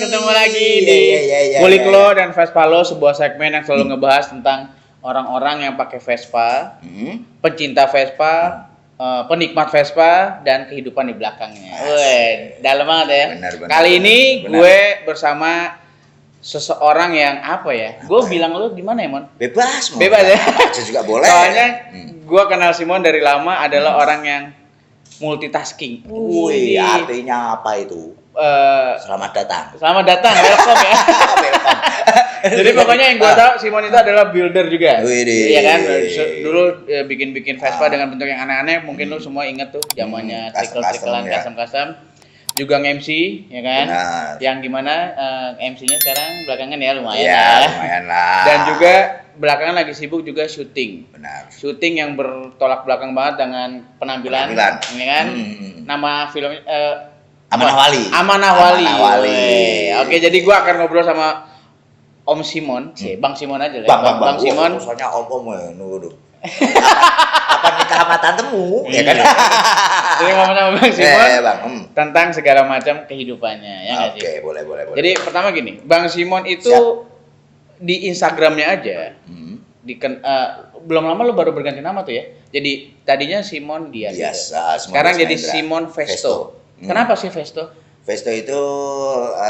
ketemu lagi di Kulik Lo dan Vespa Lo, sebuah segmen yang selalu ngebahas tentang orang-orang yang pakai Vespa, pecinta Vespa, penikmat Vespa, dan kehidupan di belakangnya. Wih, dalam banget ya. Benar. Kali ini gue bersama seseorang yang apa ya? Gue bilang lo gimana ya, Mon? Bebas ya. Aja juga boleh. Soalnya gue kenal Simon dari lama, adalah orang yang multitasking. Wih, artinya apa itu? Selamat datang. Selamat datang, welcome ya. Jadi pokoknya yang gue tahu Simon itu adalah builder juga. Iya kan? Dulu bikin Vespa dengan bentuk yang aneh-aneh. Mungkin lu semua inget tuh zamannya trickle-tricklean, custom-custom. Juga nge-MC, ya kan? Benar. Yang dimana MC-nya sekarang belakangan ya lumayan lumayan lah. Dan juga belakangan lagi sibuk juga syuting. Benar. Syuting yang bertolak belakang banget dengan penampilan. Ya kan? Nama filmnya Amanah Wali. Oke, jadi gua akan ngobrol sama Om Simon, Bang Simon aja lah. Bang Simon. Soalnya om ya, nunggu. Apa nikah sama tantemu, ya kan? Jadi ngomong sama Bang Simon tentang segala macam kehidupannya, ya nggak sih? Oke, boleh. Jadi pertama gini, Bang Simon itu di Instagramnya aja, belum lama lu baru berganti nama tuh ya. Jadi tadinya Simon Dias. Biasa. Sekarang jadi Simon Vesto. Kenapa sih Vesto? Vesto itu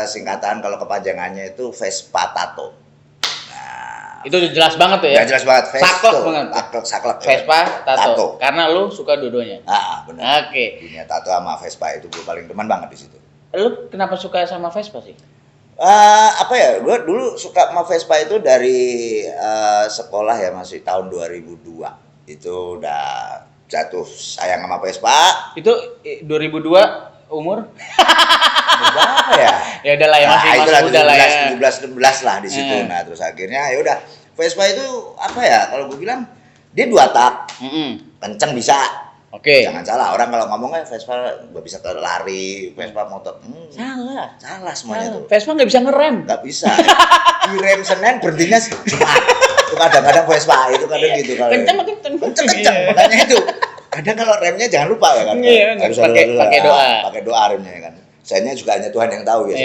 singkatan, kalau kepanjangannya itu Vespa Tato. Nah, itu jelas banget tuh ya? Jelas banget. Saklek banget. Saklek. Vespa Tato. Karena lu suka dua-duanya. Benar. Oke. Dunia tato sama Vespa itu gue paling demen banget di situ. Lu kenapa suka sama Vespa sih? Gue dulu suka sama Vespa itu dari sekolah ya, masih tahun 2002. Itu udah jatuh sayang sama Vespa. Itu 2002 umur? Berapa ya? Ya udah lah ya, masih muda lah ya. 17 16 lah di situ. Nah, terus akhirnya ya udah, Vespa itu apa ya? Kalau gue bilang dia 2 tak. Kenceng bisa. Oke. Jangan salah, orang kalau ngomongnya Vespa nggak bisa lari, Vespa motor. Salah semuanya tuh. Vespa nggak bisa ngerem. Nggak bisa. Direm Senin, berhentinya Jumat. Itu kadang-kadang Vespa itu kadang gitu kalau. Kenceng. Makanya itu. Kadang kalau remnya jangan lupa ya kan. Harus pakai doa. Pakai doa remnya ya kan. Sayangnya juga hanya Tuhan yang tahu ya.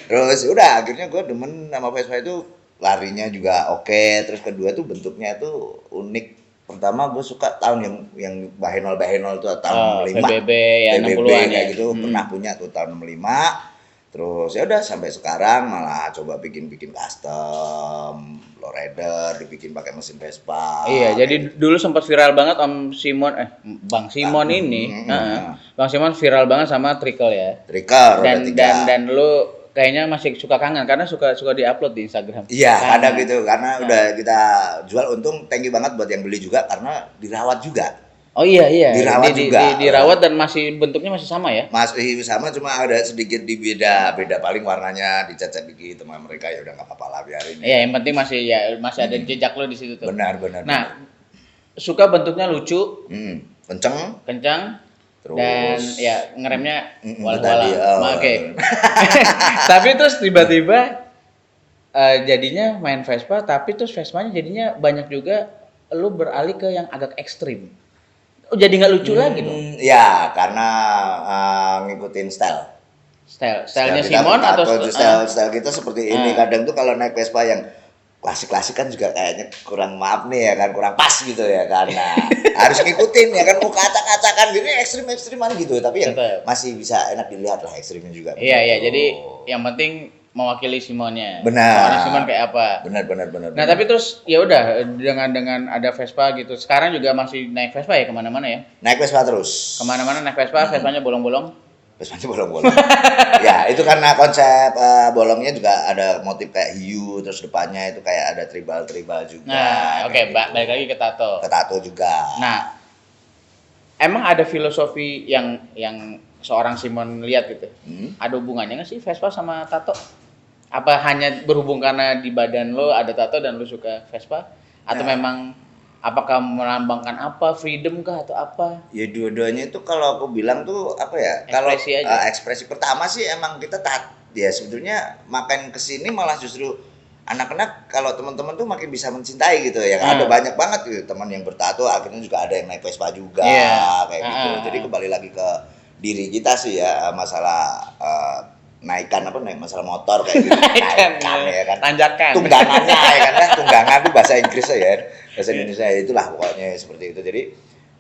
Terus udah akhirnya gue demen sama Vespa itu, larinya juga oke. Terus kedua tuh bentuknya tuh unik. Pertama gue suka tahun yang bahenol tuh tahun 65. PBB ya 60-an kayak gitu. Pernah punya tuh tahun 65. Terus ya udah sampai sekarang malah coba bikin custom, lowrider, dibikin pakai mesin Vespa. Iya, jadi dulu sempat viral banget Bang Simon ini. Bang Simon viral banget sama trickle ya. Trickle dan lu kayaknya masih suka kangen karena suka di-upload di Instagram. Iya, ada gitu karena udah kita jual, untung thank you banget buat yang beli juga karena dirawat juga. Oh iya. Dirawat juga. Dirawat dan masih bentuknya masih sama ya? Masih sama, cuma ada sedikit beda paling warnanya dicat dikit sama mereka, ya udah nggak apa-apa lah, biarin. Iya, yang penting masih ada jejak lo di situ tuh. Benar. Nah, suka bentuknya lucu. Kenceng. Terus dan ya ngeremnya wala-wala. Oke. Tapi terus tiba-tiba jadinya main Vespa, tapi terus Vespanya jadinya banyak juga lu beralih ke yang agak ekstrim. Jadi nggak lucu lagi dong? Ya, karena ngikutin stylenya Simon atau style kita seperti ini. Kadang tuh kalau naik Vespa yang klasik kan juga kayaknya kurang, maaf nih ya kan, kurang pas gitu ya, karena harus ngikutin ya kan, mau kacak-kacakan gitu, ekstrim-ekstriman gitu, tapi yang masih bisa enak dilihat lah ekstrimnya juga. Iya, jadi yang penting mewakili Simonnya. Benar. Orang Simon kayak apa? Benar. Nah, tapi terus ya udah dengan ada Vespa gitu. Sekarang juga masih naik Vespa ya kemana-mana ya? Naik Vespa terus. Kemana-mana naik Vespa, Vespanya bolong-bolong. Vespanya bolong-bolong. Ya, itu karena konsep bolongnya juga ada motif kayak hiu, terus depannya itu kayak ada tribal juga. Nah, oke, balik lagi ke tato. Ke tato juga. Nah, emang ada filosofi yang seorang Simon lihat gitu? Ada hubungannya nggak sih Vespa sama tato? Apa hanya berhubung karena di badan lo ada tato dan lo suka Vespa? Atau memang apakah melambangkan apa, freedom kah atau apa? Ya dua-duanya itu kalau aku bilang tuh apa ya? Kalau ekspresi pertama sih emang kita ya sebetulnya makin kesini malah justru anak-anak kalau teman-teman tuh makin bisa mencintai gitu ya. Ada banyak banget gitu teman yang bertato, akhirnya juga ada yang naik Vespa juga kayak gitu. Jadi kembali lagi ke diri kita sih ya, masalah naik masalah motor kayak gitu. Naikkan ya kan. Tanjakan. Tunggangannya ya kan, tunggangan itu bahasa Inggris ya. Bahasa Indonesia itulah pokoknya seperti itu. Jadi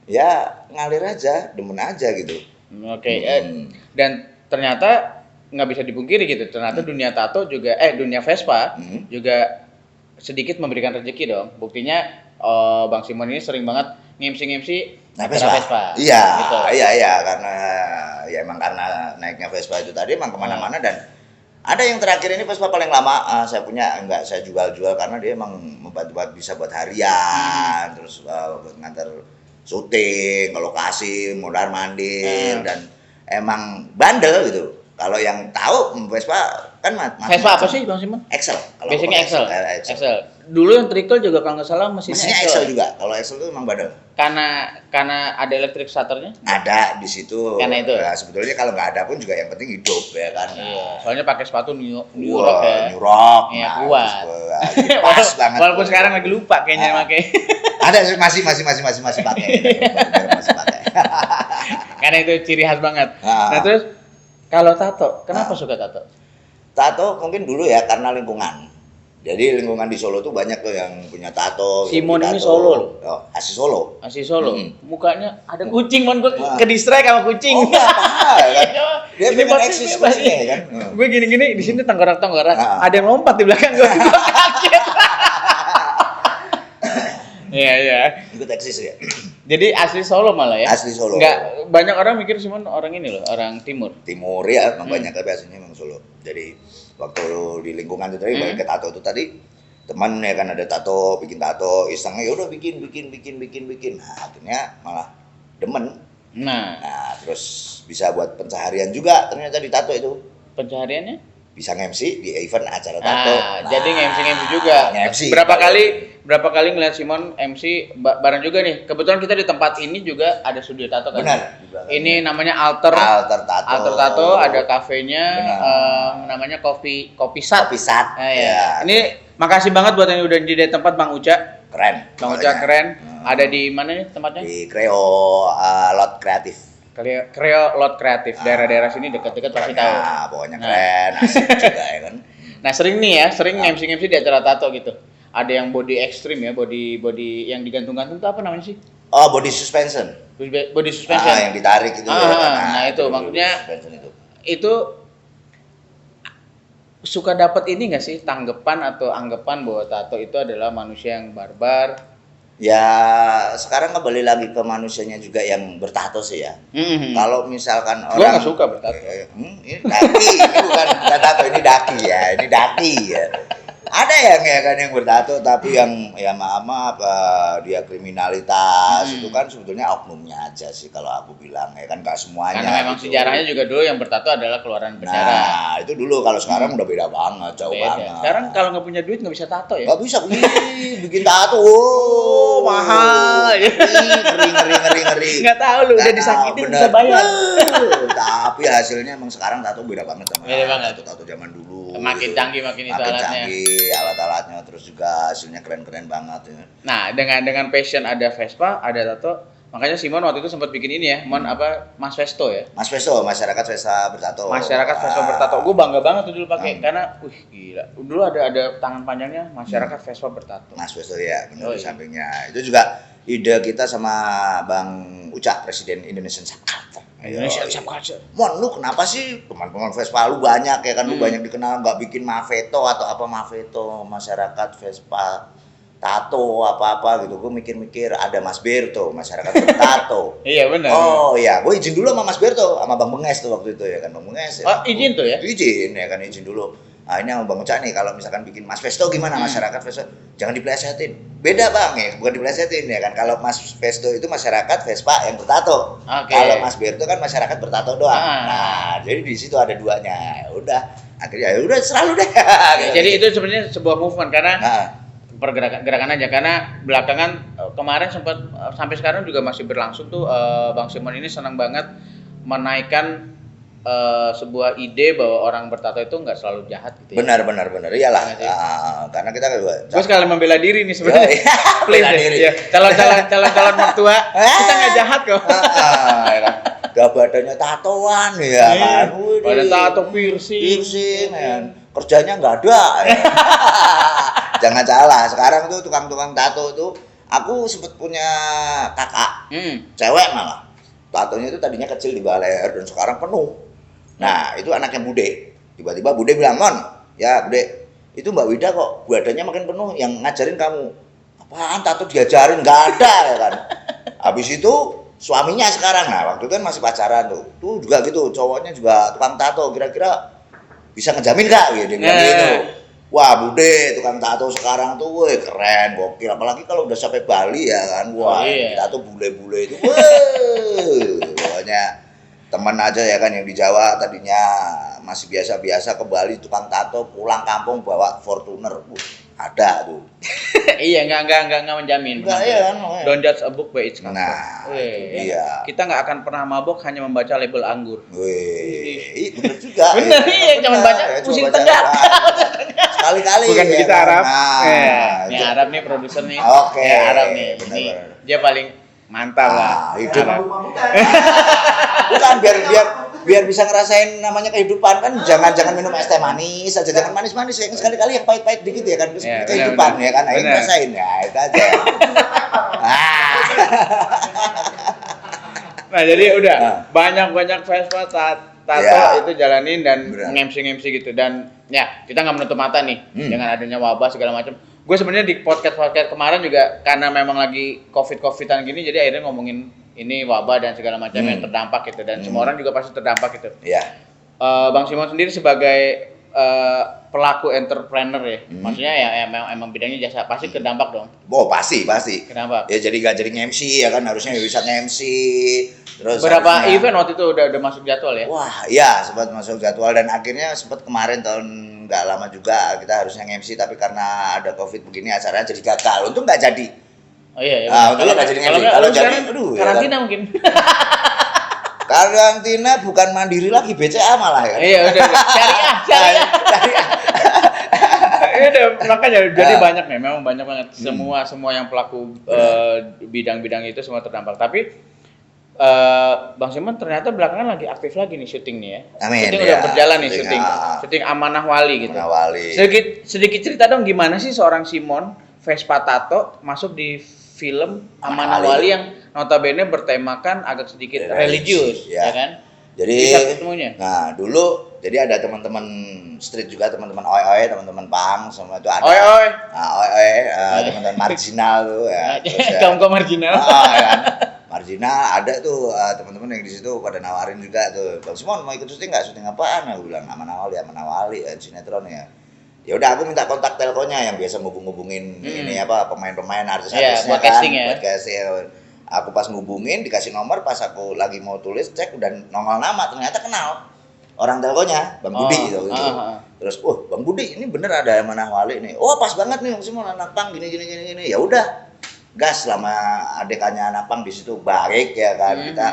ya ngalir aja, demen aja gitu. Oke. Dan ternyata nggak bisa dipungkiri gitu. Ternyata dunia tato juga, dunia Vespa juga sedikit memberikan rezeki dong. Buktinya Bang Simon ini sering banget ngemsi acara Vespa. Iya, gitu. iya, karena ya emang karena naiknya Vespa itu tadi emang kemana-mana dan ada yang terakhir ini Vespa paling lama saya punya, enggak saya jual karena dia emang bisa buat harian, terus buat ngantar syuting ke lokasi, mondar mandir dan emang bandel gitu. Kalau yang tahu Vespa kan Vespa apa sih Bang Simon? Excel. Basicnya Excel. Dulu yang trickle juga kalau nggak salah mesinnya Excel juga. Kalau Excel itu memang bandel. Karena ada electric starternya? Ada di situ. Karena itu. Nah, sebetulnya kalau nggak ada pun juga yang penting hidup ya kan. Iya. Soalnya pakai sepatu New Rock ya. New Rock. Iya, kuat. Pas banget. Walaupun sekarang lagi lupa kayaknya pakai. Ada masih pakai. Masih pakai. Karena itu ciri khas banget. Nah, terus kalau tato, kenapa suka tato? Tato mungkin dulu ya karena lingkungan. Jadi lingkungan di Solo tuh banyak tuh yang punya tato. Simon ini Solo. Oh, asli Solo. Asli Solo. Mukanya ada kucing, Mon. Gue ke distract sama kucing. Oh, apa kan? Dia pengen eksis ya kan. Gue gini-gini di sini tenggorak-tenggorak. Ada yang lompat di belakang gue. Gue kaget. Iya. Ikut eksis ya. Jadi asli Solo malah ya? Asli Solo. Enggak, banyak orang mikir Simon orang ini loh, orang timur. Timur ya, memang banyak tapi aslinya memang Solo. Jadi waktu di lingkungan itu tadi balik ke tato itu tadi teman ya kan ada tato, bikin tato, isengnya ya udah bikin. Nah, akhirnya malah demen. Nah, terus bisa buat pencaharian juga ternyata di tato itu. Pencahariannya? Bisa nge-MC di event acara tato. Jadi nge-MC juga. Nge-MC. Berapa kali ngeliat Simon MC bareng juga nih. Kebetulan kita di tempat ini juga ada studio tato kan. Benar. Ini namanya Alter Tato. Alter Tato, ada kafenya namanya Kopi Sat. Kopi Sat. Nah, ya. Ini makasih banget buat yang udah di tempat Bang Uca. Keren. Bang Uca keren. Ada di mana nih tempatnya? Di Kreo Lot Kreatif. Kreo Lot Kreatif, daerah-daerah sini dekat-dekat pasti tahu. Pokoknya keren, asik juga ya kan. Nah sering MC di acara tato gitu. Ada yang body ekstrim ya, body yang digantung-gantung itu apa namanya sih? Oh, body suspension. Body suspension. Yang ditarik itu. Nah itu maksudnya itu suka dapat ini nggak sih tanggapan atau anggapan bahwa tato itu adalah manusia yang barbar? Ya sekarang kembali lagi ke manusianya juga yang bertato sih ya. Kalau misalkan orang. Gua nggak suka bertato. Ini daki, ini bukan tato, ini daki ya, Ada yang bertato tapi yang ya maaf dia kriminalitas itu kan sebetulnya oknumnya aja sih kalau aku bilang ya kan nggak semuanya. Karena memang gitu. Sejarahnya juga dulu yang bertato adalah keluaran penjara. Nah itu dulu, kalau sekarang udah beda banget, jauh banget. Sekarang kalau nggak punya duit nggak bisa tato ya? Nggak bisa bikin tato. Mahal. Ngeri. Nggak tahu lu udah disakitin bisa bayar. Tapi hasilnya emang sekarang tato beda banget sama tato zaman dulu. Makin canggih makin itu alatnya. Alat-alatnya, terus juga hasilnya keren-keren banget ya. Nah, dengan passion ada Vespa, ada tato. Makanya Simon waktu itu sempat bikin ini ya, Mas Vesto ya. Mas Vesto, masyarakat Vespa bertato. Masyarakat Vespa bertato. Gue bangga banget tuh dulu pakai karena gila. Dulu ada tangan panjangnya masyarakat Vespa bertato. Mas Vesto ya, benar di sampingnya. Itu juga ide kita sama Bang Uca, Presiden Indonesian Subculture. Indonesia Subculture. Mon, lu kenapa sih teman-teman Vespa lu banyak ya kan, lu banyak dikenal, nggak bikin Maveto atau apa Maveto, masyarakat Vespa tato apa-apa gitu. Gue mikir-mikir ada Mas Berto, masyarakat bertato. Iya benar. Oh iya, gue izin dulu sama Mas Berto, sama Bang Benges tuh waktu itu ya kan, Bang Benges. Oh izin tuh ya? Izin dulu. Nah ini sama Bang Uca nih, kalau misalkan bikin Mas Vesto gimana masyarakat Vesto? Jangan diplesetin. Beda Bang ya, bukan diplesetin ya kan. Kalau Mas Vesto itu masyarakat Vespa yang bertato. Kalau Mas Berto kan masyarakat bertato doang. Nah, jadi di situ ada duanya. Ya udah, akhirnya ya udah selalu deh. Jadi itu sebenarnya sebuah movement karena pergerakan aja, karena belakangan kemarin sempat sampai sekarang juga masih berlangsung tuh Bang Simon ini senang banget menaikkan sebuah ide bahwa orang bertato itu nggak selalu jahat gitu ya. Benar. Iyalah. Karena kita gue sekali membela diri nih sebenarnya. Bela diri. Ya. Calon mertua kita nggak jahat kok. Udah badannya tatoan ya kan. Badan tato piercing kan. Kerjanya nggak ada. Ya. Jangan salah, sekarang tuh tukang-tukang tato tuh aku sempet punya kakak, cewek malah. Tatonya itu tadinya kecil di bawah leher dan sekarang penuh. Nah, itu anaknya Bude. Tiba-tiba Bude bilang, "Mon, ya Bude, itu Mbak Wida kok badannya makin penuh, yang ngajarin kamu." "Apaan tato diajarin? Nggak ada," ya kan. Habis itu suaminya sekarang, nah waktu itu kan masih pacaran tuh. Tuh juga gitu, cowoknya juga tukang tato, kira-kira bisa ngejamin nggak? Dia bilang gitu. Wah, Bude tukang tato sekarang tuh, woi keren, gokil. Apalagi kalau udah sampai Bali ya kan, wah tato bule-bule itu, woi. Pokoknya teman aja ya kan yang di Jawa tadinya masih biasa-biasa, ke Bali tukang tato, pulang kampung bawa Fortuner, ada tuh. Iya, enggak menjamin. Enggak, iya kan. Don't judge a book by its cover. Nah, iya. Kita nggak akan pernah mabok hanya membaca label anggur. Wih, bener juga. Bener, iya, cuma baca pusing tegak. Sekali-kali. Bukan ya, kita kan? Arab. Nah, Ini Arab nih produser nih. Oke. Arab nih. Bener, Ini bener. dia paling mantap lah. Hidup. Arab. Bukan biar bisa ngerasain namanya kehidupan kan, jangan minum es teh manis aja, jangan manis-manis ya, sekali-kali yang pahit-pahit dikit ya kan, kehidupan ya kan, ayo ngerasain ya itu aja. Nah jadi udah banyak Vespa tato Ya. itu jalanin dan Bener. ngemsi gitu, dan ya kita nggak menutup mata nih dengan adanya wabah segala macam. Gue sebenarnya di podcast kemarin juga karena memang lagi covidan gini, jadi akhirnya ngomongin ini wabah dan segala macam yang terdampak gitu, dan semua orang juga pasti terdampak gitu. Iya. Bang Simon sendiri sebagai pelaku entrepreneur ya, maksudnya ya emang bidangnya jasa, pasti terdampak dong. Oh pasti. Kenapa? Ya jadi gak jadi MC ya kan, harusnya bisa MC. Terus Berapa harusnya, event waktu itu udah masuk jadwal ya? Wah, iya sempat masuk jadwal dan akhirnya sempat kemarin tahun nggak lama juga kita harusnya MC, tapi karena ada Covid begini acaranya jadi gagal. Untung nggak jadi. Oh iya. Untungnya nggak jadi MC. Kalau jadi, aduh. Karantina Ya kan? mungkin. Karantina bukan mandiri lagi, BCA malah ya. Iya udah. Syariah. Iya, makanya jadi banyak nih, memang banyak banget. Semua yang pelaku bidang-bidang itu semua terdampak. Tapi Bang Simon ternyata belakangan lagi aktif lagi nih syuting nih ya. Amin, syuting ya. udah berjalan nih, Syuting, syuting Amanah Wali gitu. Amanah Wali. Sedikit cerita dong, gimana sih seorang Simon Vespa Tato masuk di film Amanah Wali yang notabene bertemakan agak sedikit religius, ya kan? Jadi bisa ketemunya. Nah, dulu jadi ada teman-teman street juga, teman-teman oi, teman-teman pang, semua itu ada. Oi. Nah, teman-teman marginal tuh ya. Kaum marginal. Ya kan? Marginal ada tuh teman-teman yang di situ pada nawarin juga tuh, Bang Simon mau ikut syuting nggak? Syuting apaan? Aku bilang Amanah Wali sinetron ya. Ya udah aku minta kontak telkonya yang biasa ngubungin ini apa pemain-pemain artis-artisnya buat kan, casting ya. buat casting. Aku pas ngubungin dikasih nomor, pas aku lagi mau tulis cek dan nongol nama, ternyata kenal orang telkonya, Bang Budi gitu. Terus, Bang Budi ini bener ada Amanah Wali nih. Oh pas banget nih Bang Simon, anak pang gini. Ya udah. Gas selama adekannya anak pang di situ baik ya kan. Kita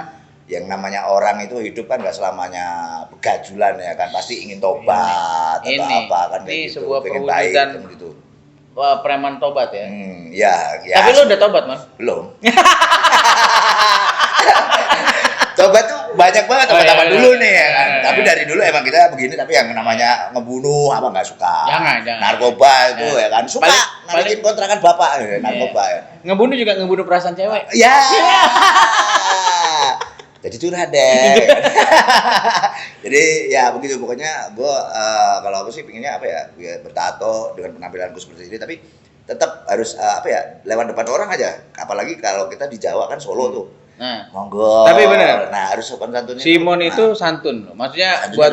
yang namanya orang itu hidup kan nggak selamanya begajulan ya kan, pasti ingin tobat atau apa kan ini kayak gitu, sebuah pengen baik perwujudan kan gitu. Preman tobat ya. Ya. Tapi lu udah tobat, Mas? Belum. Tobat tuh banyak banget teman-teman dulu nih ya kan. Tapi dari dulu emang kita begini, tapi yang namanya ngebunuh apa nggak suka. Jangan. Narkoba itu ya kan. Suka nalikin kontrakan bapak ya, narkoba ya. Ngebunuh juga ngebunuh perasaan cewek. Ya. Jadi curhat deh. Jadi ya begitu pokoknya gue kalau aku sih pinginnya apa ya, biar bertato dengan penampilanku seperti ini, tapi tetap harus lewat depan orang aja. Apalagi kalau kita di Jawa kan Solo tuh. Nah, monggo. Tapi benar. Nah, harus sopan santunnya. Simon itu santun loh. Maksudnya buat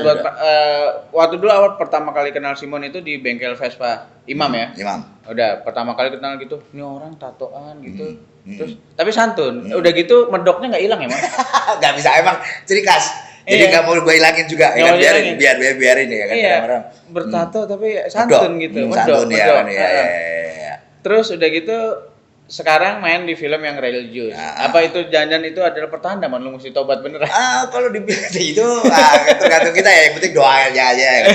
waktu dulu awal pertama kali kenal Simon itu di bengkel Vespa Imam ya. Imam. Udah pertama kali kenal gitu, ini orang tatoan gitu. Terus tapi santun. Udah gitu medoknya nggak hilang ya, Mas? Nggak bisa, emang ciri khas. Jadi nggak mau gue hilangin juga, ya kan, biarin ya kan. Iya, Orang bertato tapi santun gitu. Santun ya kan. Iya. Terus udah gitu sekarang main di film yang religius. Apa itu jangan itu adalah pertanda man lu mesti tobat beneran? Kalau dibilang itu tergantung kita ya, yang penting doa aja ya.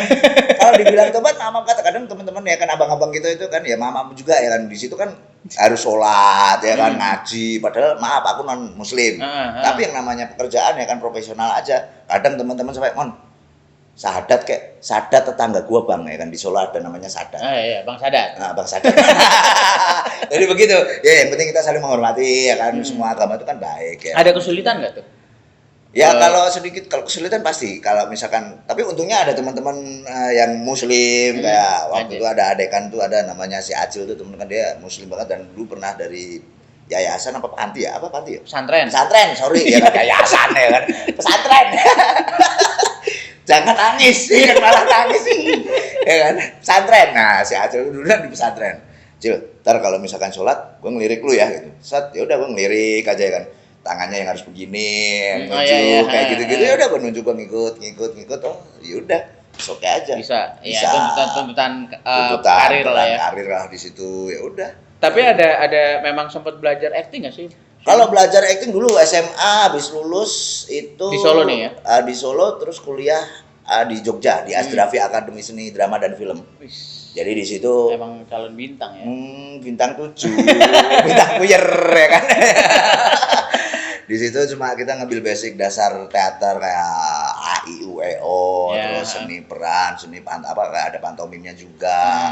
Kalau dibilang tobat, mama kata kadang teman-teman ya kan, abang-abang kita itu kan ya mama juga ya kan, di situ kan harus sholat ya kan, ngaji, padahal maaf aku non muslim. Tapi yang namanya pekerjaan ya kan profesional aja. Kadang teman-teman sampai sadat tetangga gua bang ya kan, di Solo ada namanya sadat. Iya, Bang Sadat. Nah, bang sadat. Jadi begitu. Ya yang penting kita saling menghormati ya kan, semua agama itu kan baik ya. Ada kesulitan nggak tuh? Ya kalau kesulitan pasti. Kalau misalkan, tapi untungnya ada teman-teman yang muslim kayak waktu itu ada adekan tuh, ada namanya si Acil tuh, teman kan dia muslim banget dan dulu pernah dari yayasan apa panti ya? Apa panti ya? Pesantren. Sorry ya kan, yayasan ya kan. Pesantren. Jangan nangis sih, malah nangis sih. Ya kan? Pesantren. Nah, si Acil dulu kan di pesantren. Cil, ntar kalau misalkan sholat, gue ngelirik lu ya gitu. Ya udah gue ngelirik aja ya kan. Tangannya yang harus begini, nunjuk kayak gitu-gitu. Ya udah gue nunjuk, gue ngikut. Oh, yaudah. Oke aja. Bisa. Ya, tuntutan karir lah ya. Karir lah di situ. Ya udah. Tapi ada memang sempat belajar acting nggak sih? Kalau belajar acting dulu SMA habis lulus itu di Solo nih ya. Di Solo terus kuliah di Jogja di Asdrafi Akademi Seni Drama dan Film. Jadi di situ emang calon bintang ya. Bintang 7. Bintang puyer ya kan. Di situ cuma kita ngambil basic dasar teater kayak A I U E O, terus seni peran, kayak ada pantomimnya juga.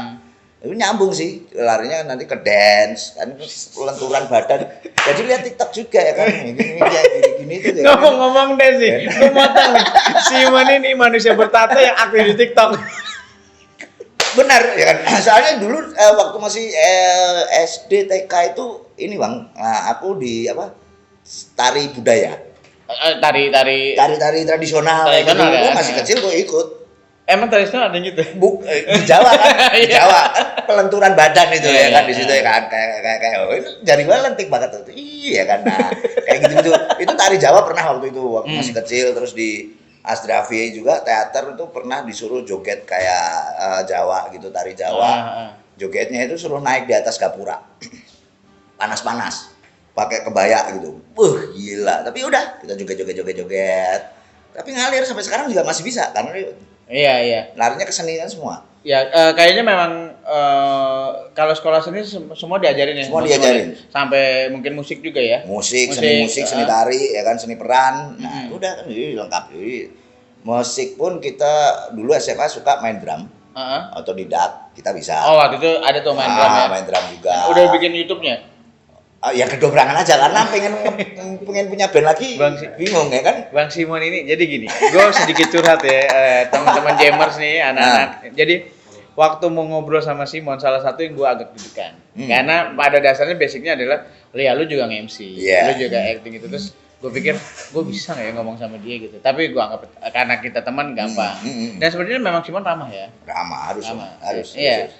Itu nyambung sih, larinya nanti ke dance, kan lenturan badan. Jadi lihat TikTok juga ya kan, gini tuh. Ngomong-ngomong dance sih, gue motong nih. Simon ini manusia bertata yang aktif di TikTok. Benar ya kan, soalnya dulu waktu masih SD TK itu ini bang, aku di tari budaya, tari tradisional. Ya, gue masih kecil gue ikut. Emang tradisional ada gitu? Di Jawa kan, di Jawa pelenturan badan itu ya kan, di situ ya kan kayak ini jari gue lentik banget tuh, iya kan, nah kayak gitu itu tari Jawa pernah waktu masih kecil. Terus di Asdrafi juga teater itu pernah disuruh joget kayak Jawa gitu, tari Jawa. Jogetnya itu suruh naik di atas gapura, panas pakai kebaya gitu, gila. Tapi udah kita joget, tapi ngalir sampai sekarang juga masih bisa karena iya larinya ke senian semua. Ya kayaknya memang kalau sekolah seni semua diajarin ya. Semua diajarin. Sampai mungkin musik juga ya. Seni musik, seni tari ya kan, seni peran. Nah, udah kan jadi lengkap. Jadi musik pun kita dulu SMA suka main drum. Otodidak, kita bisa. Oh, waktu itu ada tuh main drum ya. Main drum juga. Udah bikin YouTube-nya? Ya kedobrangan aja karena pengen punya band lagi. Bingung ya kan? Bang Simon ini jadi gini, gue sedikit curhat ya, teman-teman gamers nih, anak-anak. Jadi waktu mau ngobrol sama Simon, salah satu yang gue agak deg-degan. Karena pada dasarnya basicnya adalah, lu juga nge-MC, lu juga acting gitu. Terus gue pikir, gue bisa nggak ya ngomong sama dia gitu. Tapi gue anggap karena kita teman gampang. Dan sebenarnya memang Simon ramah ya. Ramah, harus. Iya.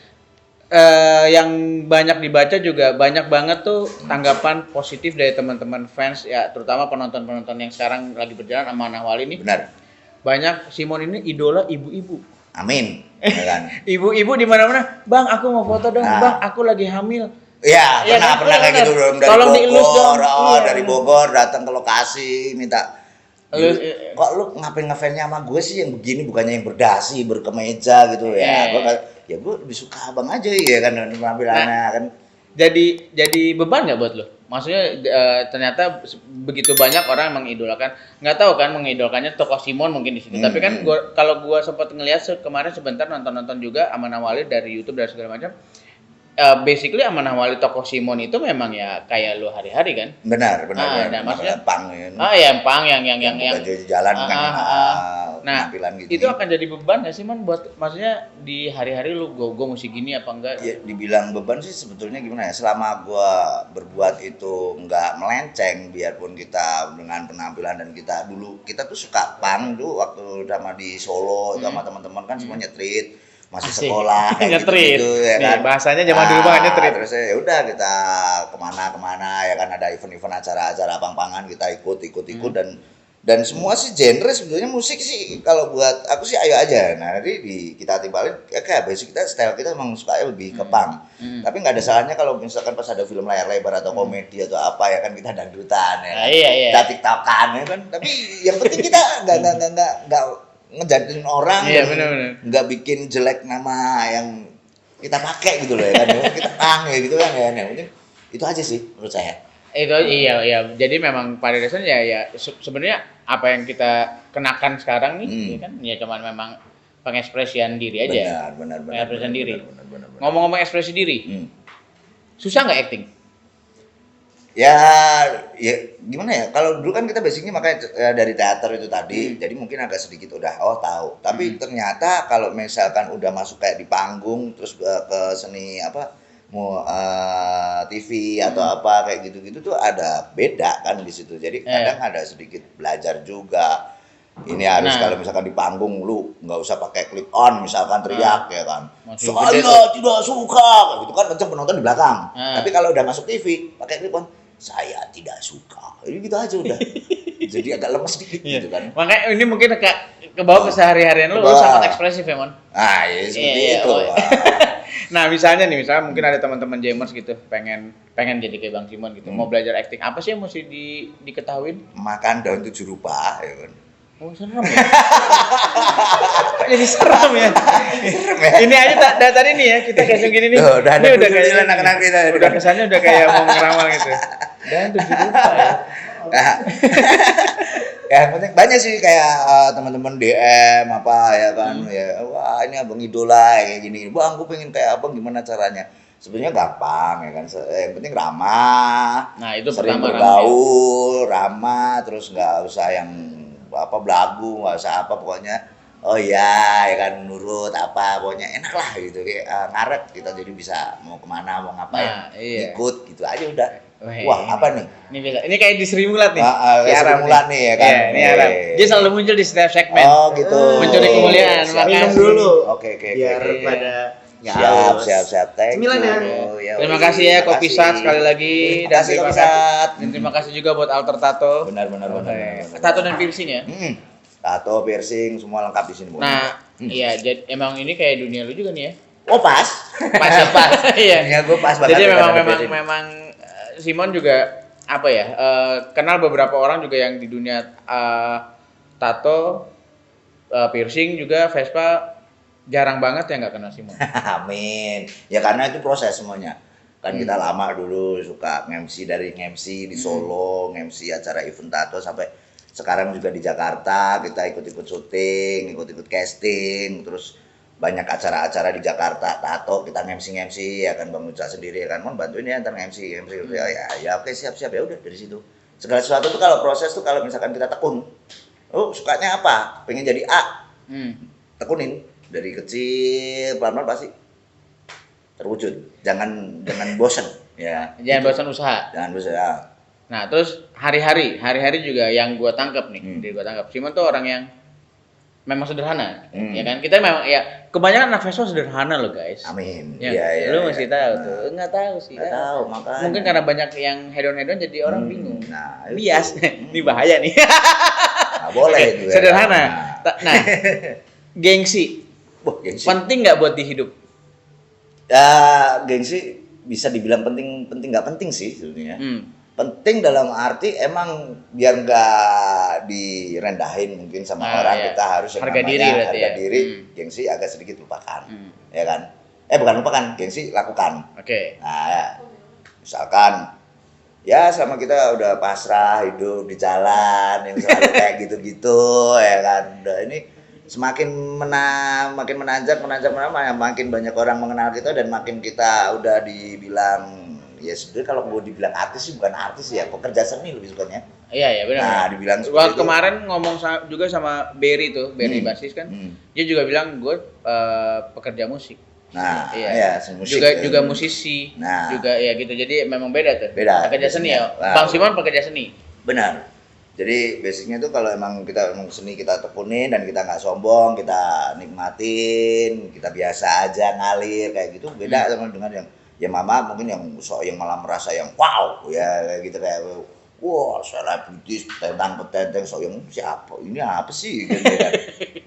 Yang banyak dibaca juga banyak banget tuh tanggapan positif dari teman-teman fans ya, terutama penonton-penonton yang sekarang lagi berjalan sama Amanah Wali ini. Benar. Banyak Simon ini idola ibu-ibu. Amin. Ya kan? Ibu-ibu di mana-mana, "Bang, aku mau foto dong, Bang, aku lagi hamil." Iya, pernah kayak gitu dong, dari tolong dielus dong. Dari Bogor datang ke lokasi minta. Kok lu ngapain ngefansnya sama gue sih yang begini, bukannya yang berdasi, berkemeja gitu ya. Gue lebih suka abang aja ya kan penampilannya kan. Jadi beban nggak buat lo? Maksudnya ternyata begitu banyak orang mengidolakan, nggak tahu kan mengidolakannya tokoh Simon mungkin di situ. Tapi kan kalau gua sempat ngelihat kemarin sebentar nonton juga Amanah Wali dari YouTube dan segala macam. Basically Amanah Wali tokoh Simon itu memang ya kayak lu hari-hari kan? Benar. Nah, maksudnya pang yang pang yang jalan kan. Nah, gitu. Itu akan jadi beban nggak sih Man buat, maksudnya di hari-hari lu gue mesti gini apa enggak? Ya, dibilang beban sih sebetulnya gimana ya, selama gue berbuat itu nggak melenceng, biarpun kita dengan penampilan dan kita tuh suka pang tuh waktu sama di Solo sama teman-teman kan semuanya nyetrit, masih sekolah gitu ya kan. Bahasanya zaman dulu banget nyetrit. Terus ya udah kita kemana ya kan, ada event-event acara-acara pang-pangan kita ikut dan semua sih genre sebetulnya musik sih kalau buat aku sih ayo aja. Nah nanti kita timbalin kayak basic kita, style kita memang sukanya lebih ke punk. Tapi nggak ada salahnya kalau misalkan pas ada film layar lebar atau komedi atau apa ya kan, kita dangdutan ya kan? Iya. Kita tiktokan ya kan, tapi yang penting kita nggak ngejadiin orang, nggak bikin jelek nama yang kita pakai gitu loh ya kan. Kita punk ya gitu kan ya, yang penting Itu aja sih menurut saya. Itu iya. Jadi memang pada dasarnya ya sebenarnya apa yang kita kenakan sekarang nih, ya kan, ya cuman memang pengekspresian diri aja. Benar. Pengekspresian diri. Benar. Ngomong-ngomong ekspresi diri, susah nggak acting? Ya gimana ya? Kalau dulu kan kita basicnya makanya dari teater itu tadi, jadi mungkin agak sedikit udah tahu. Tapi ternyata kalau misalkan udah masuk kayak di panggung, terus ke seni apa, mau TV atau apa kayak gitu-gitu tuh ada beda kan di situ. Jadi kadang ada sedikit belajar juga. Ini harus kalau misalkan di panggung lu nggak usah pakai clip on, misalkan teriak ya kan. Saya tidak suka, gitu kan kenceng penonton di belakang. Tapi kalau udah masuk TV pakai clip on, saya tidak suka. Ini gitu aja udah. Jadi agak lemes sedikit gitu kan. Makanya ini mungkin ke bawah keseharian lu sangat ekspresif ya, Mon. Ah, ya seperti itu. Nah, misalnya mungkin ada teman-teman Jammers gitu, pengen jadi kayak Bang Simon gitu, mau belajar acting. Apa sih yang mesti diketahuin? Makan daun 7 rupa ya kan. Oh, serem ya. Kok jadi serem ya? Serem ya. Ini aja tadi nih ya, kita kayak gini nih. Ini udah kayak anak-anak kita. Udah kesannya udah kayak mau ngeramal gitu. Dan 7 rupa ya. Ya yang penting banyak sih kayak teman-teman DM apa ya kan, ya wah ini abang idola kayak gini, bang gue pengen kayak abang, gimana caranya? Sebenarnya gampang ya kan, yang penting ramah, nah itu sering pertama bergaul, ramah, terus nggak usah yang apa belagu, nggak usah apa, pokoknya oh iya ya kan, nurut apa, pokoknya enak lah gitu, kayak ngaret kita jadi bisa mau kemana mau ngapain, ikut gitu aja udah. Wah, apa nih? Ini kayak di Sri Mulat nih. Sri Mulat nih ya kan. Iya, ini Aram. Dia selalu muncul di setiap segmen. Oh, gitu. Mencuri kemuliaan. Minum dulu. Oke. Biar pada Siap. Cemilan ya. Terima kasih ya Kopi Sat sekali lagi. Terima kasih Kopi Sat. Dan terima kasih juga buat Alter Tato. Benar. Tato dan piercing ya. Tato, piercing, semua lengkap di sini. Nah, iya, jadi emang ini kayak dunia lu juga nih ya. Oh, pas. Iya. Ya, gue pas banget. Jadi memang Simon juga apa ya, kenal beberapa orang juga yang di dunia tato, piercing juga, Vespa, jarang banget yang nggak kenal Simon. Amin. Ya karena itu proses semuanya. Kan kita lama dulu suka dari MC di Solo, MC acara event tato, sampai sekarang juga di Jakarta kita ikut-ikut syuting, ikut-ikut casting, terus banyak acara-acara di Jakarta tato, kita MC ya kan, Bang Uca sendiri ya kan, mau bantuin ya ntar MC ya oke, siap ya udah. Dari situ segala sesuatu tuh kalau proses tuh, kalau misalkan kita tekun, oh sukanya apa, pengen jadi A, tekunin dari kecil, pelan-pelan pasti terwujud. Jangan bosan ya, jangan bosan usaha. Nah terus hari-hari juga yang gua tangkap nih, Simon tuh orang yang memang sederhana, ya kan? Kita memang ya kebanyakan anak Vespa sederhana loh guys. Amin. Ya, lu mesti tahu tuh. Nggak tahu sih. Nggak tahu, makanya. Mungkin karena banyak yang hedon jadi orang bingung. Nah, bias. Ini bahaya nih. Nah, boleh itu. Sederhana. Nah, gengsi. Gengsi. Penting nggak buat di hidup? Ya, gengsi bisa dibilang penting nggak penting sih sebenarnya. Penting dalam arti emang biar nggak direndahin mungkin sama orang, kita harus harga diri, gengsi agak sedikit lupakan, ya kan? Bukan lupakan, gengsi lakukan. Oke. Nah, ya. Misalkan ya sama kita udah pasrah hidup di jalan yang selalu kayak gitu-gitu, ya kan? Udah ini semakin makin menanjak, makin banyak orang mengenal kita, dan makin kita udah dibilang, ya sebenarnya kalau gue dibilang artis sih bukan artis ya, pekerja seni lebih sukanya. Iya benar. Nah, dibilang waktu kemarin ngomong juga sama Berry basis kan, dia juga bilang gue pekerja musik. Nah, iya musik, juga musisi. Nah, juga ya gitu. Jadi memang beda tuh. Pekerja seni ya. Bang Simon pekerja seni. Benar. Jadi basicnya tuh kalau emang kita seni kita tekunin dan kita nggak sombong, kita nikmatin, kita biasa aja ngalir kayak gitu, beda sama dengan yang ya mama mungkin yang malah merasa yang wow ya kayak gitu, kayak wah selebritis petentang yang siapa ini apa sih gitu kan.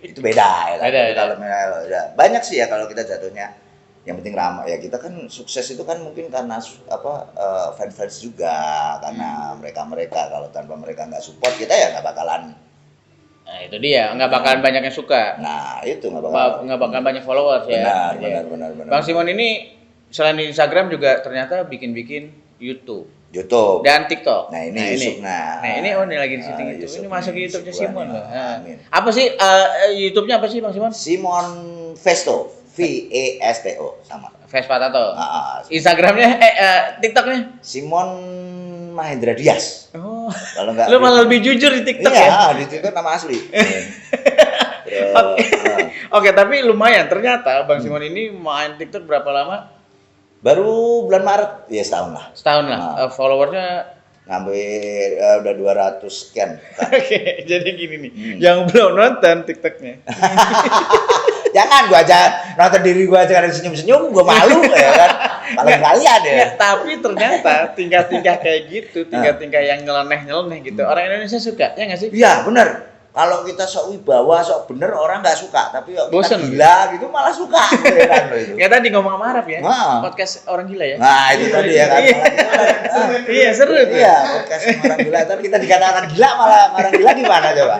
Itu beda ya kan. Kalau banyak sih ya kalau kita jatuhnya yang penting ramah ya. Kita kan sukses itu kan mungkin karena fans juga, karena mereka kalau tanpa mereka nggak support kita ya nggak bakalan. Nah itu dia, nggak bakalan banyak yang suka. Nah itu nggak bakalan banyak followers ya. Benar. Bang Simon ini selain di Instagram juga ternyata bikin YouTube YouTube. dan TikTok. Nah, ini Yusuf. Nah, ini lagi di syuting itu. Yusuf Ini masuk ke nih, YouTube-nya Yusuf Simon gua loh. nih. Nah. Amin. Apa sih YouTube-nya apa sih Bang Simon? Simon Vesto, Vesto sama. Vespa Tato. Ah, Instagramnya, TikToknya? Simon Mahendra Dias. Oh, Kalau enggak lu malah lebih jujur di TikTok iya, ya? di TikTok nama asli. Terus, Oke. Oke, tapi lumayan. Ternyata Bang Simon ini main TikTok berapa lama? baru bulan Maret, ya setahun lah. Setahun lah. Nah. Followersnya Ngambil udah 200 sekian. Oke, jadi gini nih. Yang belum nonton TikToknya. Jangan gua aja nonton diri gua aja kadang senyum-senyum, gua malu ya kan. Paling kalian ya. Nggak, tapi ternyata tingkah-tingkah kayak gitu, tingkah-tingkah yang nyeleneh-nyeleneh gitu. Orang Indonesia suka, ya nggak sih? Iya, bener. Kalau kita sok wibawa, sok bener orang nggak suka, tapi kalau kita Bosen. gila gitu malah suka ya kan lo itu. Ya tadi ngomong sama Arab ya. Nah. Podcast orang gila ya. Nah, itu tadi ya kan. Iya, seru tuh. Iya, podcast sama orang gila, tapi kita dikatakan gila malah orang gila gimana coba?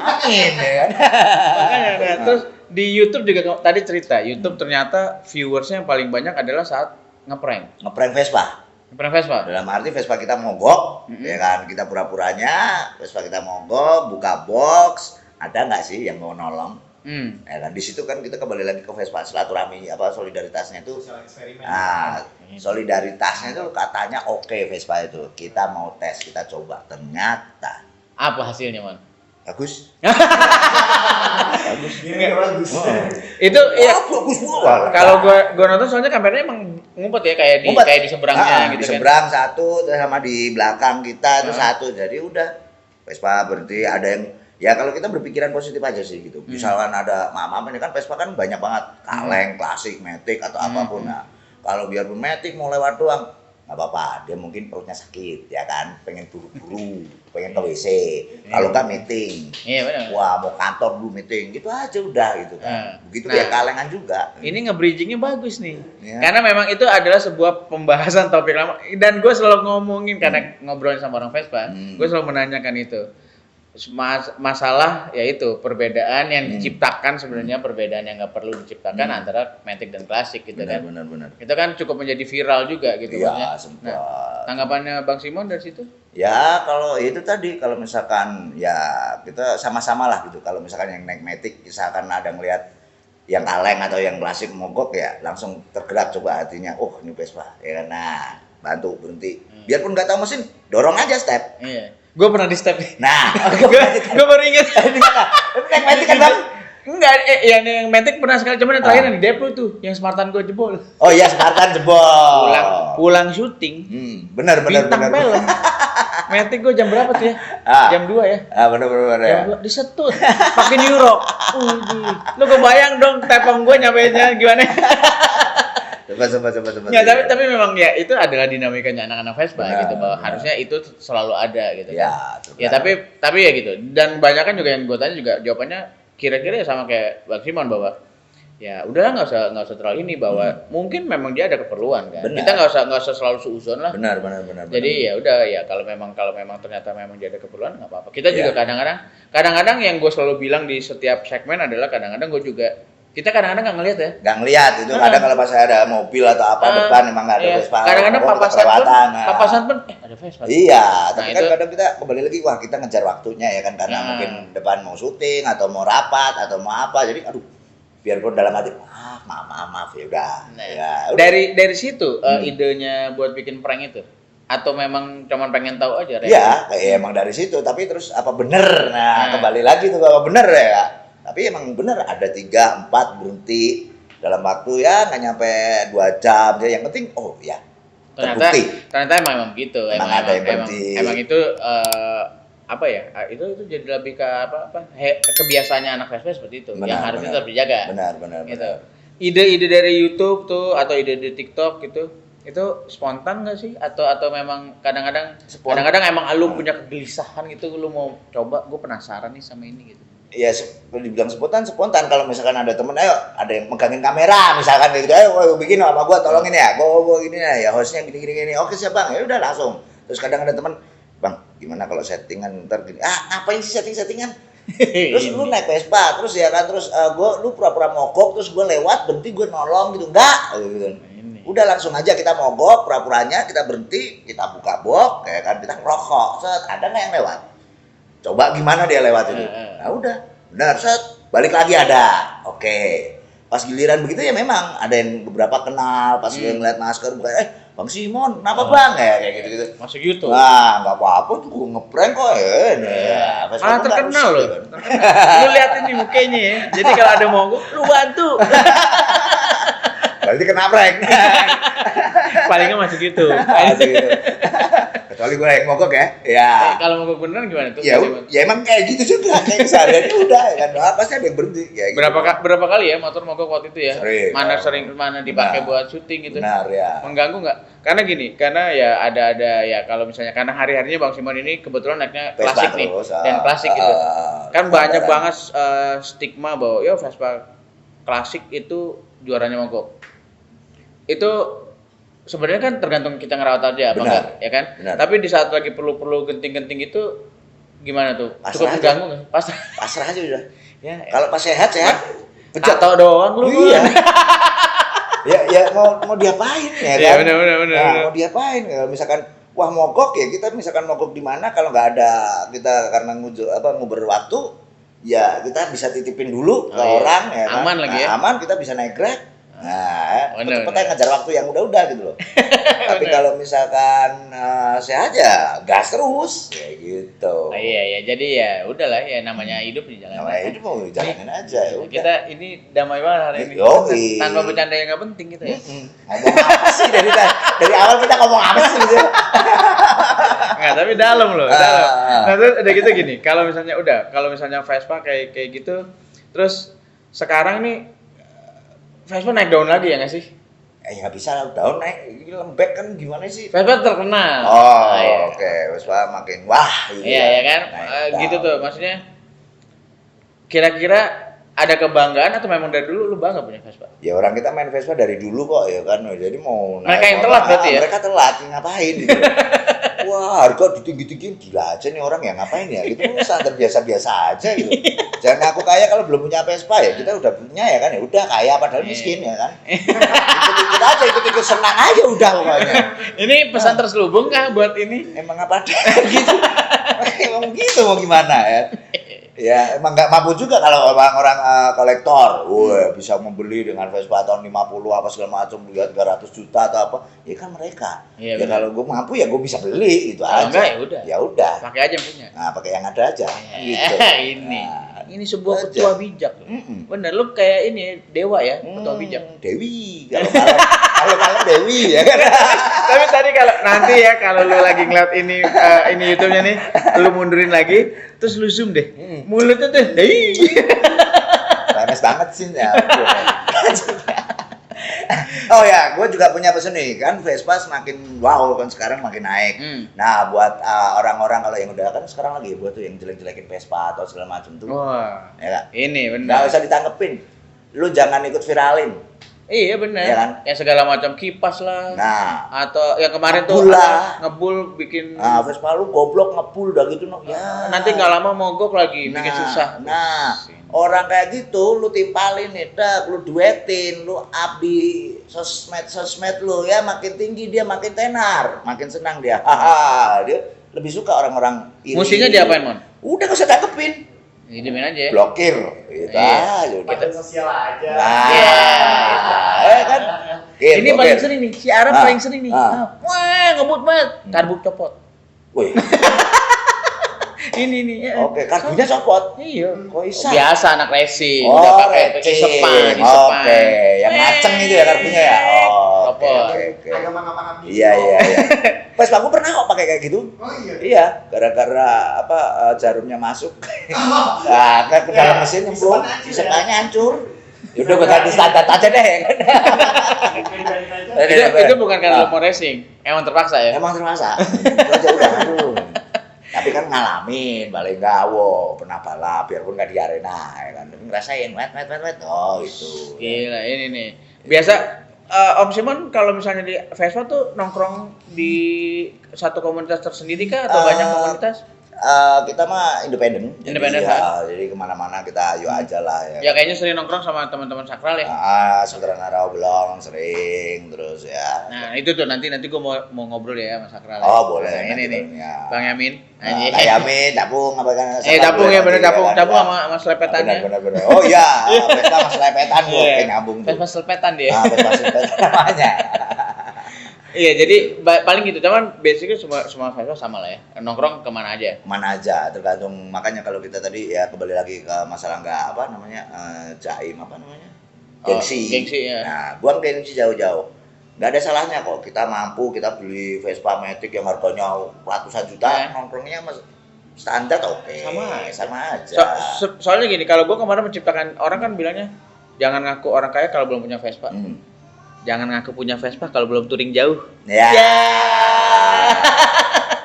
Amin ya kan. Makanya nah, terus di YouTube juga tadi cerita, YouTube ternyata viewersnya yang paling banyak adalah saat ngeprank. Ngeprank Vespa. Ngeprank Vespa. Dalam arti Vespa kita mogok, ya kan, kita pura-puranya Vespa kita mogok, buka box, ada nggak sih yang mau nolong? Ya kan, di situ kan kita kembali lagi ke Vespa, silaturahmi apa solidaritasnya itu. Nah, solidaritasnya itu katanya oke Vespa itu. Kita mau tes, kita coba, ternyata Apa hasilnya, Man? bagus. Bagus. Itu ya Bagus banget. kalau gua nonton soalnya kameranya emang ngumpet ya kayak di seberangnya gitu di kan. seberang satu, terus sama di belakang kita itu satu. Jadi udah Vespa berhenti, ada yang ya kalau kita berpikiran positif aja sih gitu. Misalkan ada maaf ini kan Vespa kan banyak banget kaleng, klasik, matic atau apapun. Nah, kalau biarpun matic mau lewat doang nggak apa-apa, dia mungkin perutnya sakit ya kan, pengen buru-buru, pengen ke WC, kalau nggak meeting, Iya benar. wah mau kantor dulu meeting, gitu aja udah gitu kan. Begitu Nah. ya kalengan juga. Ini nge-bridgingnya bagus nih. Iya. Karena memang itu adalah sebuah pembahasan topik lama. Dan gue selalu ngomongin, karena ngobrolin sama orang Vespa, gue selalu menanyakan itu. Masalah yaitu perbedaan yang diciptakan sebenarnya perbedaan yang nggak perlu diciptakan antara matic dan klasik gitu kan. Benar. Itu kan cukup menjadi viral juga gitu. Iya, maksudnya. sempat. Tanggapannya Bang Simon dari situ? Ya kalau itu tadi, kalau misalkan ya kita sama-sama lah gitu. Kalau misalkan yang naik matic, misalkan ada ngelihat yang kaleng atau yang klasik mogok ya langsung tergerak coba hatinya. Oh ini Vespa ya kan. Nah bantu berhenti. Biarpun nggak tahu mesin, dorong aja step. Iya. Gue pernah di step. Nah, Gue baru inget. naik matic kan bang? Enggak, yang matic pernah sekali, cuman yang terakhir yang di Deplu tuh, yang Spartan gue jebol. Oh iya, Spartan jebol. Pulang syuting. Bener. Bintang film. Matic gue jam berapa tuh ya? Jam 2 ya. Bener Jam ya. 2 disetut. Pakai New York. Lu kebayang dong tepung gue nyampenya gimana? Coba. Ya, tapi memang ya itu adalah dinamikanya anak-anak Vespa gitu, bahwa harusnya itu selalu ada gitu kan. Ya tapi ya gitu. Dan banyak kan juga yang gue tanya juga jawabannya kira-kira ya sama kayak Bang Simon, bahwa ya udahlah nggak usah terlalu ini, bahwa mungkin memang dia ada keperluan kan. Benar. Kita nggak usah selalu suuzon lah. Benar. Jadi ya udah ya kalau memang ternyata memang dia ada keperluan nggak apa-apa. Kita juga kadang-kadang yang gue selalu bilang di setiap segmen adalah kadang-kadang gue juga kita kadang-kadang nggak ngelihat ya. Nggak ngeliat itu kadang kalau pas ada mobil atau apa depan emang nggak ada Vespa. Kadang-kadang papasan pun ada Vespa. Iya, tapi kan itu, kadang kita kembali lagi wah kita ngejar waktunya ya kan karena mungkin depan mau syuting atau mau rapat atau mau apa jadi aduh biarpun dalam hati maaf ya udah. Ya, udah. dari situ idenya buat bikin prank itu atau memang cuma pengen tahu aja? Iya, kayak emang dari situ tapi terus apa bener? Nah, kembali lagi tuh apa bener ya. Tapi emang bener ada 3, 4 berhenti dalam waktu ya nggak nyampe 2 jam. Jadi yang penting oh ya ternyata emang gitu. Emang itu apa ya? Itu jadi lebih ke kebiasaannya anak Vespa seperti itu. Yang harusnya tetap dijaga. Benar. Gitu. Ide-ide dari YouTube tuh atau ide di TikTok gitu. Itu spontan nggak sih? Atau memang kadang-kadang emang lu punya kegelisahan gitu, lu mau coba, gue penasaran nih sama ini gitu. Ya dibilang spontan kalau misalkan ada temen ayo ada yang megangin kamera misalkan gitu ayo bikin sama gua tolongin ya gua gini ya hostnya gini oke siap bang ya udah langsung terus kadang ada temen bang gimana kalau settingan ntar gini ngapain sih settingan terus lu naik Vespa terus ya kan terus lu pura-pura mogok terus gua lewat berhenti gua nolong gitu enggak gitu. Udah langsung aja kita mogok, pura-puranya kita berhenti, kita buka box, kayak kan kita ngerokok. Set, ada nggak yang lewat? Coba gimana dia lewat itu? Nah udah, benar set, balik lagi ada. Oke. Pas giliran begitu ya memang ada yang beberapa kenal, pas dia ngeliat masker bukan Bang Simon, kenapa Bang? Kayak gitu-gitu. Masuk gitu. Nah, nggak apa-apa tuh, gue ngeprank kok ya. Terkenal loh. Lu lihat ini mukanya ya. Jadi kalau ada mogok, lu bantu. Berarti kena prank. Palingnya masih gitu. Masih gitu. Kecuali gue yang mogok ya. Ya. Kalau mogok beneran gimana tuh? Ya, ya emang kayak gitu juga, kayak keseharian udah kan. Pasti ada yang berhenti ya, gitu. Berapa kali ya motor mogok waktu itu ya? Sering. Mana dipakai buat syuting gitu. Benar ya. Mengganggu nggak? Karena gini, karena ya ada ya kalau misalnya karena hari-harinya Bang Simon ini kebetulan naiknya Vespa klasik nih terus, dan klasik gitu. Kan banyak standaran. banget stigma bahwa yo Vespa klasik itu juaranya mogok. Itu sebenarnya kan tergantung kita ngerawat aja apa Benar. enggak, ya kan? Benar. Tapi di saat lagi perlu genting-genting itu gimana tuh? Pasrah Cukup aja. mengganggu nggak? Pasrah. Pasrah aja udah. Ya. Kalau pas sehat, pecah. Tato doang lu. Iya. ya mau diapain ya kan? Iya, benar. Nah, mau diapain kalau misalkan wah mogok ya kita misalkan mogok di mana kalau nggak ada kita karena nguber waktu ya kita bisa titipin dulu ke iya. orang ya kan? Aman lagi ya? Aman kita bisa naik Grab. Nah, Bener. cepet-cepet aja ngejar waktu yang udah-udah gitu loh. Tapi kalau misalkan sehat aja gas terus kayak gitu. Iya, jadi ya udahlah ya namanya hidup di jalan. Namanya itu mau jalanin aja ya udah. Kita ini damai banget hari ini. Yoi. Tanpa bercanda yang nggak penting gitu ya. Ngomong apa sih dari awal kita ngomong apa sih gitu? Enggak, tapi dalam loh, dalam. Nah, terus udah gitu gini, kalau misalnya Vespa kayak gitu, terus sekarang nih Vespa naik daun lagi ya nggak sih? Nggak bisa lah, daun naik lembek kan gimana sih? Vespa terkenal. Oh, iya. oke. Vespa makin wah gitu. Iya, ya kan? Naik Gitu daun. tuh, maksudnya kira-kira ada kebanggaan atau memang dari dulu lu bangga punya Vespa? Ya orang kita main Vespa dari dulu kok ya kan. Jadi mau Mereka naik yang motor, telat berarti ya? Mereka telat, ngapain gitu. Wah, harga ditinggi-tinggiin gila aja nih orang ya ngapain ya? Gitu standar biasa-biasa aja gitu. Jangan aku kaya kalau belum punya Vespa ya. Kita udah punya ya kan ya. Udah kaya padahal miskin ya kan. Ikut-ikut aja, ikut-ikut senang aja udah pokoknya. Ini pesan terselubung kah buat ini? Emang apa ada gitu. Emang gitu mau gimana ya? Ya emang nggak mampu juga kalau orang kolektor. Wah, bisa membeli dengan Vespa tahun 50 apa segala macam lihat 300 juta atau apa. Ya kan mereka. Iya, Ya benar. kalau gue mampu ya gue bisa beli gitu Kalau aja. enggak, ya udah. Ya udah. Pakai aja yang punya. Nah, pakai yang ada aja. Gitu. Ini. Nah, Ini sebuah aja. ketua bijak. Mm-mm. Bener, lu kayak ini dewa ya, ketua bijak. Dewi. Kalau malam Dewi ya kan. Tapi tadi kalau nanti ya kalau lu lagi ngeliat ini YouTube-nya nih, lu mundurin lagi, terus lu zoom deh. Mulutnya tuh, hei. Panas banget sih ya. Oh ya, gue juga punya pesan nih kan Vespa semakin wow kan sekarang makin naik. Nah buat orang-orang kalau yang udah kan sekarang lagi buat tuh yang jelek-jelekin Vespa atau segala macam tuh. Wah, Ya kan? ini Nggak benar. usah ditangkepin. Lu jangan ikut viralin. Iya benar. Iya kan? Yang segala macam kipas lah. Nah, Atau yang kemarin Ngebul tuh lah. ngebul bikin Vespa lu goblok ngepul udah gitu no. Ya. nanti nggak lama mogok lagi, bikin susah. Nah, orang kayak gitu lu timpalin nih, dak, lu duetin, lu up di sosmed lu ya makin tinggi dia makin tenar, makin senang dia. Haha, dia lebih suka orang-orang iri. Musinya diapain, Mon? Udah gak usah tangkepin. Hidumin aja ya. Blokir gitu Iya. aja udah. Konten sosial aja. Nah, Iya. kan? Ini paling sering nih, si Arab Ah, paling sering nih. ah. Wah, ngebut banget. Karbuk copot. Wih, Ini nih. Ya. oke, karbunya copot. Iya. Kok bisa? Biasa anak racing, Oh, udah pakai racing. isepan. Oke, yang ngaceng itu ya karbunya ya. Oh, oke, Copot. oke. Agak mangap-mangap gitu. Iya. Vespa aku pernah kok pakai kayak gitu. Oh iya. Iya, gara-gara jarumnya masuk. Nah, kan ke dalam mesin nyemplung, sepannya hancur. Yaudah gue ganti standar aja deh. Itu bukan karena lu mau racing, emang terpaksa ya. Emang terpaksa. Itu aja udah, aduh. Tapi kan ngalamin, balik gawo, pernah balap, biarpun nggak di arena, ya kan. Tapi ngerasain, wet. Oh itu. Gila, ini nih. Biasa Om Simon kalau misalnya di Vespa tuh nongkrong di satu komunitas tersendiri kah atau banyak komunitas? kita mah independen. Independen, Jadi kemana-mana kita ayo aja lah ya. Ya kayaknya sering nongkrong sama teman-teman sakral ya. Saudara Narau belum sering terus ya. Nah itu tuh nanti gue mau ngobrol ya sama sakral. Oh boleh. Nah, ini nih, ya. Bang Yamin. Kak Yamin, Dapung apa kan? Dapung ya bener Dapung sama selepetannya. Benar. Oh iya, Vespa sama selepetan gue kayak nyambung tuh. Vespa selepetan dia. Vespa selepetan namanya. Iya, jadi paling gitu. Cuman basicnya semua Vespa sama lah ya. Nongkrong kemana aja? Mana aja, tergantung. Makanya kalau kita tadi ya kembali lagi ke masalah nggak apa namanya jaim apa namanya gengsi. Gengsi ya. Nah, buang gengsi jauh-jauh. Nggak ada salahnya kok. Kita mampu, kita beli Vespa Matic yang harganya ratusan juta, nongkrongnya standar oke. Sama aja. Soalnya gini, kalau gue kemarin menciptakan orang kan bilangnya jangan ngaku orang kaya kalau belum punya Vespa. Jangan ngaku punya Vespa kalau belum touring jauh. Ya.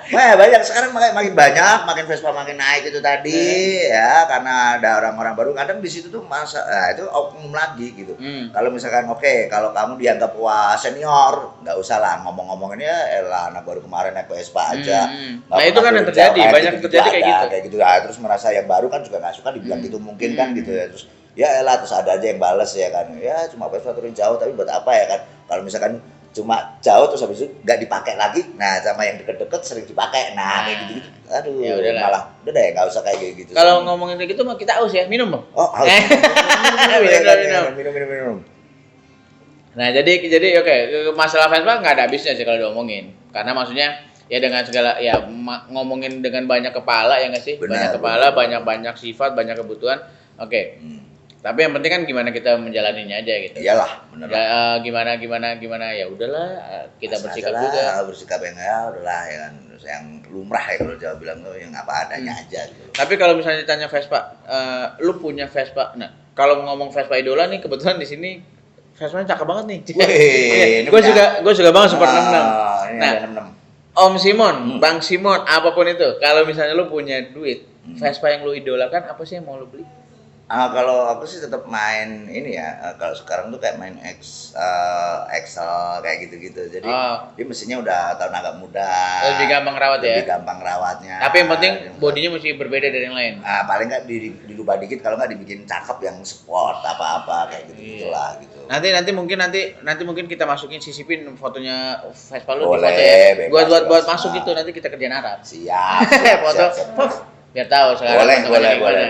Wah, banyak sekarang makin banyak, makin Vespa makin naik itu tadi ya karena ada orang-orang baru. Kadang di situ tuh itu oknum lagi gitu. Kalau misalkan kalau kamu dianggap wah senior, nggak usah lah ngomong-ngomongin ya elah anak baru kemarin naik Vespa aja. Nah, itu kan yang terjadi, banyak terjadi kayak gitu. Kayak gitu. Nah, terus merasa yang baru kan juga nggak suka dibilang gitu mungkin kan gitu ya. Terus ya elah terus ada aja yang bales ya kan. Ya cuma Vespa turun jauh tapi buat apa ya kan? Kalau misalkan cuma jauh terus habis itu nggak dipakai lagi, nah sama yang deket-deket sering dipakai, nah kayak gitu-gitu, aduh ya malah udah deh nggak usah kayak gitu. Kalau ngomongin kayak gitu mah kita aus ya, minum dong. Oh haus. Minum. Nah jadi oke, masalah Vespa nggak ada habisnya sih kalau diomongin, karena maksudnya ya dengan segala ya ngomongin dengan banyak kepala ya nggak sih, banyak kepala, banyak sifat, banyak kebutuhan, oke. Tapi yang penting kan gimana kita menjalaninya aja gitu. Iyalah, benar. Ya, gimana ya udahlah kita bersikap juga. Bersikap yang ya udahlah ya kan, yang lumrah ya kalau Jawa bilang tuh yang apa adanya aja gitu. Tapi kalau misalnya ditanya Vespa, lu punya Vespa. Nah, kalau ngomong Vespa idola nih kebetulan di sini Vespanya cakep banget nih. Gue juga banget Super 66. Nah, 66. Om Simon, Bang Simon, apapun itu, kalau misalnya lu punya duit, Vespa yang lu idolakan apa sih yang mau lu beli? Kalau aku sih tetap main ini ya. Kalau sekarang tuh kayak main Excel kayak gitu-gitu. Jadi dia mesinnya udah tahun agak muda. Lebih gampang rawat ya. Lebih gampang rawatnya. Tapi yang penting bodinya mesti berbeda dari yang lain. Paling nggak dirubah dikit, kalau nggak dibikin cakep yang sport apa-apa kayak gitu-gitulah gitu. Nanti mungkin kita masukin sisipin fotonya Vespa lu boleh, di foto ya. Buat masuk gitu nanti kita kerjain Arab. Siap. Foto. Biar tahu sekarang boleh.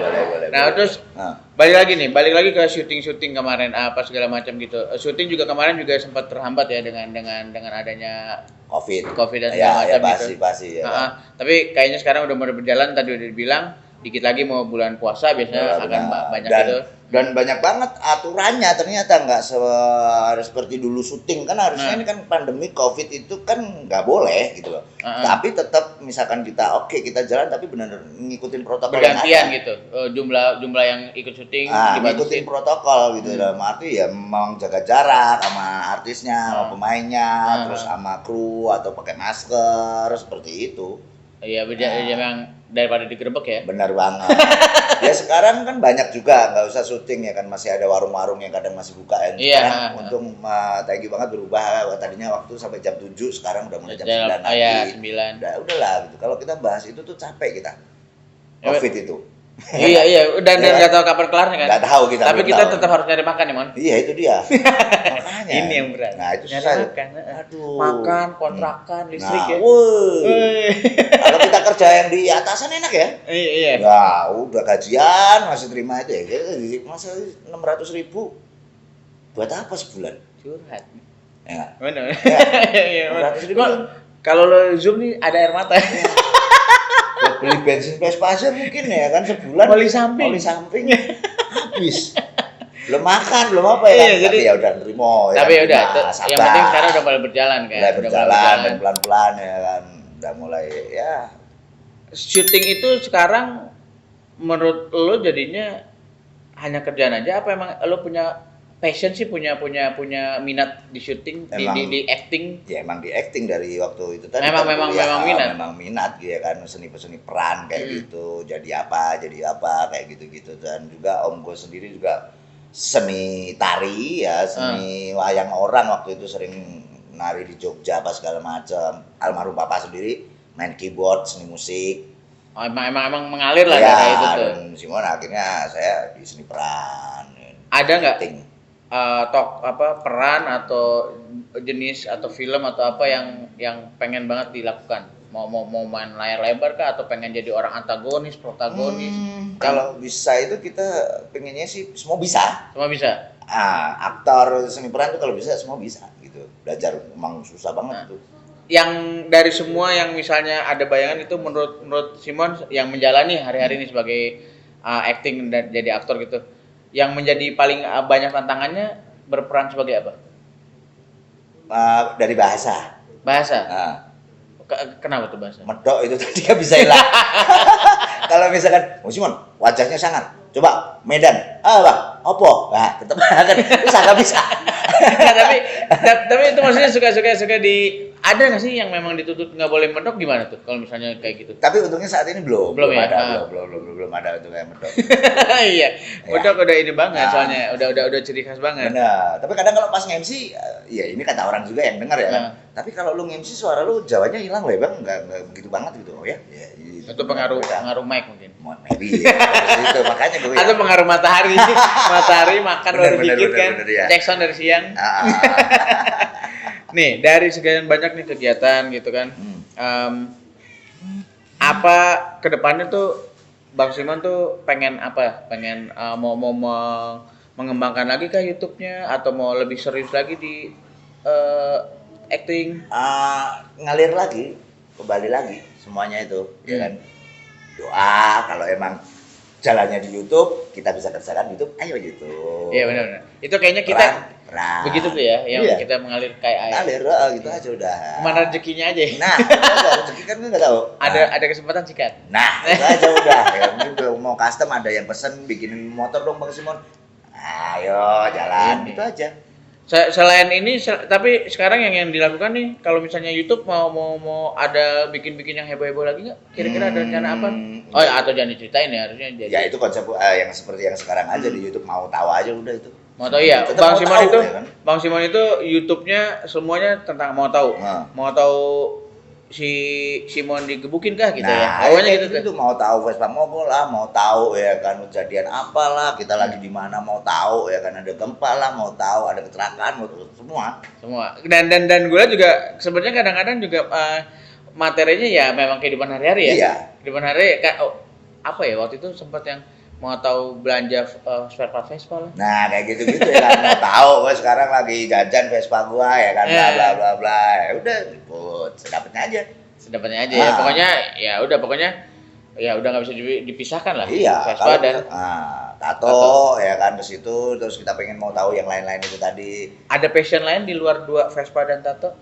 Nah, terus balik lagi ke syuting kemarin apa segala macam gitu. Syuting juga kemarin juga sempat terhambat ya dengan adanya COVID dan segala macam gitu. Pasti ya. Tapi kayaknya sekarang udah mulai berjalan, tadi udah dibilang dikit lagi mau bulan puasa biasanya akan banyak gitu. Dan banyak banget aturannya, ternyata nggak harus seperti dulu syuting kan, harusnya ini kan pandemi COVID itu kan nggak boleh gitu loh. Tapi tetap misalkan kita jalan tapi benar ngikutin protokol bergantian gitu. Jumlah yang ikut syuting ngikutin protokol gitu. Dalam arti ya memang jaga jarak sama artisnya, sama pemainnya, terus sama kru atau pakai masker seperti itu. Iya, memang daripada digerebek ya. Benar banget. Ya sekarang kan banyak juga, nggak usah syuting ya kan, masih ada warung-warung yang kadang masih buka ya. Sekarang untung thank you banget berubah, tadinya waktu sampai jam 7, sekarang udah mulai jam 9 lagi. Iya, 9. Udahlah gitu. Kalau kita bahas itu tuh capek kita. COVID itu. Iya, dan nggak tahu kapan kelarnya kan. Nggak tahu kita. Tapi kita tetap harus nyari makan ya, Mon. Iya, itu dia. Makanya. Ini yang berat. Nah, itu nyari susah. Makan. Aduh. Makan, kontrakan, listrik ya. Kalau kita kerja yang di atasan enak ya. Iya. Ya, udah gajian masih terima itu ya. Masa 600.000 buat apa sebulan? Curhat. Ya. Benar. Iya. 600.000. Kalau lo Zoom nih ada air mata. Buat beli bensin Vespa aja mungkin ya kan sebulan. Oli samping habis. Belum makan, belum apa ya. Iya, jadi ya udah nerimo ya. Tapi udah, yang penting sekarang udah mulai berjalan kan. Udah berjalan dan pelan-pelan ya kan. Udah mulai ya. Syuting itu sekarang menurut lo jadinya hanya kerjaan aja apa emang lo punya passion sih, punya minat di syuting, di acting? Ya emang di acting dari waktu itu tadi. Memang minat. Memang minat gitu ya kan, seni peran kayak gitu. Jadi apa kayak gitu-gitu. Dan juga om gue sendiri juga seni tari ya, seni wayang orang waktu itu sering nari di Jogja apa segala macam. Almarhum papa sendiri main keyboard, seni musik. Oh, emang mengalir lah Ya, darah itu tuh. dan Simon akhirnya saya di seni peran. Ada nggak acting. peran atau jenis atau film atau apa yang pengen banget dilakukan? Mau main layar lebar kah atau pengen jadi orang antagonis, protagonis? Kalau bisa itu kita pengennya sih semua bisa. Semua bisa. Aktor seni peran tuh kalau bisa semua bisa gitu. Belajar emang susah banget tuh. Yang dari semua yang misalnya ada bayangan itu menurut Simon yang menjalani hari-hari ini sebagai acting dan jadi aktor gitu, yang menjadi paling banyak tantangannya berperan sebagai apa? Dari bahasa. Bahasa. Nah, Kenapa tuh bahasa? medok itu tadi kan bisa hilang. Kalau misalkan, Simon wajahnya sangar, coba Medan, bang, opo, nah tetap kan itu sangat bisa. Nggak, tapi itu maksudnya suka ada nggak sih yang memang dituntut nggak boleh medok gimana tuh kalau misalnya kayak gitu? Tapi untungnya saat ini belum Ya? ada, belum ada itu kayak medok. Iya, medok udah ini banget Nah. soalnya udah ciri khas banget. Benar. Tapi kadang kalau pas nge-MC, ya ini kata orang juga yang dengar ya kan. Tapi kalau lu nge-MC suara lu Jawanya hilang loh ya bang, nggak begitu banget gitu, ya. Itu pengaruh mic mungkin. Maybe ya. Itu makanya gue. Atau pengaruh matahari, matahari makan baru dikit kan. ya. Jackson dari siang. Ah. Nih dari sekian banyak nih kegiatan gitu kan. Apa kedepannya tuh Bang Simon tuh pengen apa? Pengen mau mengembangkan lagi kah YouTube-nya atau mau lebih serius lagi di acting? Ngalir lagi, kembali lagi semuanya itu, ya kan. Doa kalau emang jalannya di YouTube, kita bisa kerjakan YouTube, ayo YouTube. Iya benar. Itu kayaknya kita peran. begitu tuh ya, yang Iya. kita mengalir kayak air. Ngalir, gitu aja udah. Kemana rezekinya aja. Nah, rezeki kan gue nggak tahu. Ada kesempatan sikat. Nah, itu aja udah. Ya, ini udah mau custom, ada yang pesen bikinin motor dong Bang Simon. Ayo jalan, Ini. itu aja. Selain ini, tapi sekarang yang dilakukan nih, kalau misalnya YouTube mau ada bikin yang heboh-heboh lagi nggak? Kira-kira ada rencana apa? Oh ya, atau jangan diceritain ya, harusnya jadi. Ya itu konsep yang seperti yang sekarang aja di YouTube, mau tahu aja udah itu. Mau tahu ya, Tetap Bang mau Simon tahu, itu, ya kan? Bang Simon itu YouTube-nya semuanya tentang mau tahu. Nah. Mau tahu si Simon digebukin kah gitu ya? Nah, Pokoknya gitu itu tuh. mau tahu Vespa mogol lah, mau tahu ya kan kejadian apalah, kita lagi di mana mau tahu ya kan, ada gempa lah, mau tahu ada kecelakaan, mau tahu semua. Semua. Dan gue juga sebenarnya kadang-kadang juga materinya ya memang kehidupan hari-hari ya. Iya. Kehidupan hari apa ya waktu itu sempat yang mau tahu belanja spare part Vespa lah. Nah, kayak gitu-gitu ya kan, mau tahu gue sekarang lagi jajan Vespa gua ya kan, bla bla bla bla. Ya udah, liput sedapatnya aja. Sedapatnya aja ya. Pokoknya ya udah nggak bisa dipisahkan lah. Iya, Vespa kalau dan tato ya kan ke situ, terus kita pengen mau tahu yang lain-lain itu tadi. ada passion lain di luar dua Vespa dan tato?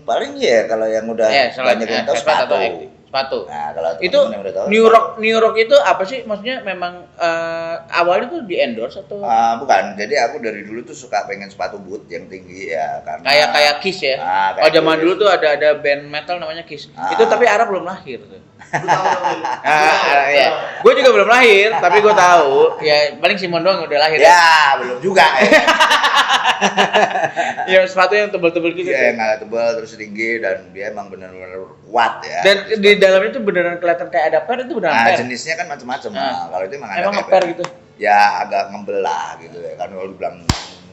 Paling ya kalau yang udah banyak yang tahu Vespa, tato, sepatu. sepatu. Nah, kalau Itu teman-teman yang udah tahu, New Rock itu apa sih? Maksudnya memang awalnya tuh di endorse atau bukan. Jadi aku dari dulu tuh suka pengen sepatu boot yang tinggi ya karena kayak Kiss ya? kayak Kalau zaman Kiss. dulu tuh ada band metal namanya Kiss. Itu tapi Ara belum lahir tuh. Ya. Gue juga belum lahir, tapi gue tahu. Ya paling Simon doang udah lahir. Ya, belum juga ya. Ya sepatu yang tebel-tebel gitu. Iya, yang agak tebal terus tinggi dan dia emang benar-benar kuat ya. Dan di dalamnya tuh beneran kelihatan kayak ada per itu beneran Nah, per. jenisnya kan macam-macam. Nah. Nah, kalau itu emang ada Emang kayak ngeper per. gitu. Ya agak ngebelah gitu ya. Kan kalau bilang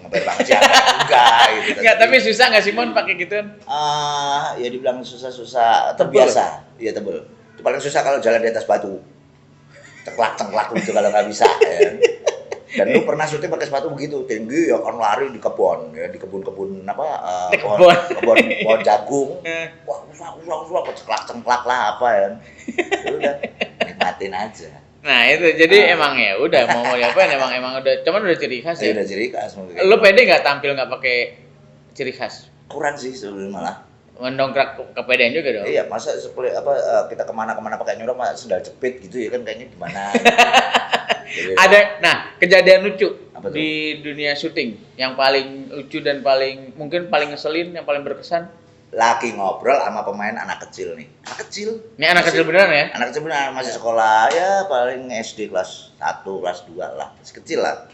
ngeper banget sih enggak gitu. Enggak, tapi susah nggak Simon pakai gituan? Ya dibilang susah-susah, Tebel. terbiasa. Iya tebel. Itu paling susah kalau jalan di atas batu. Ceklak-ceklak gitu kalau nggak bisa ya. Dan lu pernah syuting pakai sepatu begitu tinggi ya kan lari di kebun ya di kebun-kebun apa Di kebun. pohon jagung. Wah, usah ceklak-ceklak lah apa ya. Ya udah nikmatin aja. Nah itu jadi emang ya udah mau diapain emang udah cuman udah ciri khas Ya ya. udah ciri khas mungkin. Lu pede nggak tampil nggak pakai ciri khas? Kurang sih sebenarnya malah. Mendongkrak kepedean juga dong. Iya, masa seperti kita kemana-kemana pakai nyurok mah sendal jepit gitu ya kan kayaknya gimana. Jadi, Ada kejadian lucu Apa tuh? di dunia syuting yang paling lucu dan mungkin paling ngeselin yang paling berkesan. lagi ngobrol sama pemain anak kecil nih. Anak kecil. Ini anak kecil beneran ya? Anak kecil beneran masih sekolah ya paling SD kelas 1, kelas 2 lah. Masih kecil lah.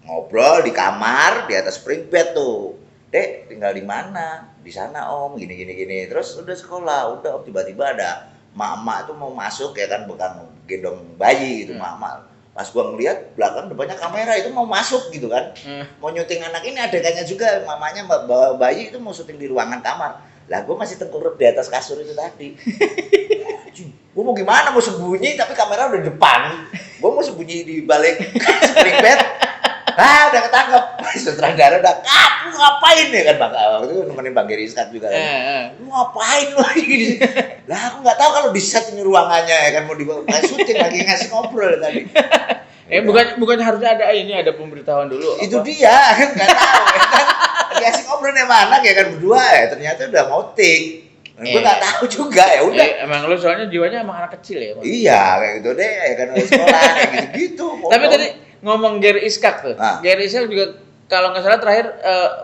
Ngobrol di kamar di atas spring bed tuh. Dek, tinggal di mana? Di sana Om, gini. Terus udah sekolah, udah Om tiba-tiba ada mak-mak itu mau masuk ya kan, bukan gendong bayi gitu, mak-mak. Pas gua ngeliat belakang depannya kamera itu mau masuk gitu kan. Mau nyuting anak ini, adegannya juga mamanya bawa bayi itu mau syuting di ruangan kamar. Lah gua masih tengkurap di atas kasur itu tadi. Gua mau gimana, mau sembunyi tapi kamera udah di depan. Gua mau sembunyi di balik spring bed. Udah ketangkep. Sutradara udah, "Lu ngapain ya?" kan Bang. Waktu itu nemenin Bang Gary Iskak juga kan. "Lu ngapain lu lagi di sini?" Lah aku nggak tahu kalau di set ini ruangannya ya kan, mau dibawa syuting lagi ngasih ngobrol tadi. Bukan harusnya ada pemberitahuan dulu. Itu apa? dia kan nggak tahu ya kan. Lagi asik ngobrol sama anak ya kan berdua ya, ternyata udah mau take. Gue nggak tahu juga ya udah. Emang lu soalnya jiwanya emang anak kecil ya, Bang? Iya kayak gitu deh ya kan, sekolah kayak gitu-gitu. Tapi tadi ngomong Gary Iskak tuh. Gary Iskak juga kalau nggak salah terakhir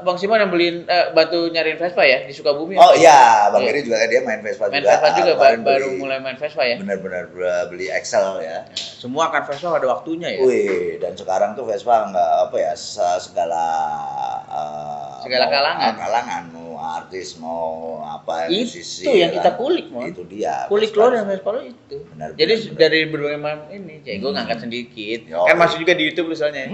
Bang Simon yang beliin bantu nyariin Vespa ya di Sukabumi. Oh iya, Bang Gary juga dia main Vespa juga. Main Vespa juga baru beli, mulai main Vespa ya. benar-benar beli Excel ya. Semua akan Vespa pada waktunya ya. Wih, dan sekarang tuh Vespa nggak apa ya, segala Segala kalangan. kalangan, mau artis mau apa musisi. Itu yang ya kita kan. kulik, Mon. Itu dia. Kulik Vespa. lo dan Vespa lo itu. Benar, Jadi benar. dari berbagai macam ini, jadi gue ngangkat sedikit. Yo. Kan masuk juga di YouTube lu soalnya.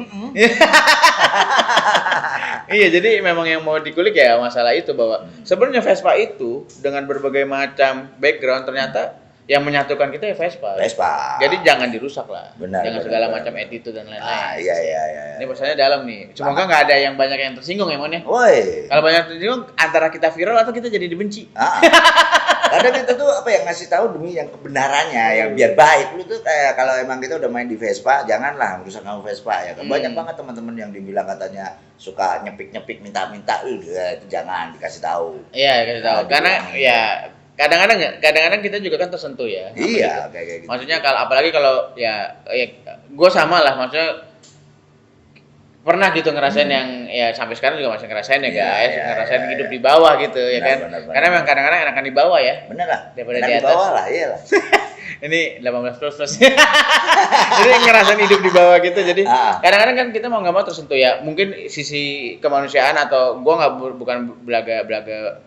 Iya, jadi memang yang mau dikulik ya masalah itu bahwa sebenarnya Vespa itu dengan berbagai macam background ternyata yang menyatukan kita ya Vespa. Vespa. Jadi jangan dirusak lah. Benar, Jangan benar, segala benar, macam benar. attitude dan lain-lain. Ah, iya. Ini masalahnya dalam nih. Semoga nggak ada yang banyak yang tersinggung ya, Mon ya. Woi. Kalau banyak tersinggung antara kita viral atau kita jadi dibenci. Kadang kita tuh apa yang ngasih tahu demi yang kebenarannya, yang biar baik. Lu tuh kayak kalau emang kita udah main di Vespa, janganlah merusak nama Vespa ya. Kan banyak banget teman-teman yang dibilang katanya suka nyepik-nyepik minta-minta, itu jangan dikasih tahu. Iya, kasih tahu. Nah, Karena dibilangin. ya kadang-kadang kita juga kan tersentuh ya. sama Iya, itu. kayak gitu. Maksudnya kalau apalagi kalau ya gue sama lah, maksudnya pernah gitu ngerasain yang ya sampai sekarang juga masih ngerasain ya Iya, guys, iya, ngerasain iya, hidup iya. di bawah gitu ya Benar, kan. benar, benar. Karena memang kadang-kadang enakan di bawah ya. Bener lah. Daripada Enak di di atas. bawah lah, iya lah. Ini 18 plus. Jadi ngerasain hidup di bawah gitu. Jadi kadang-kadang kan kita mau nggak mau tersentuh ya. Mungkin sisi kemanusiaan atau gua nggak bukan belaga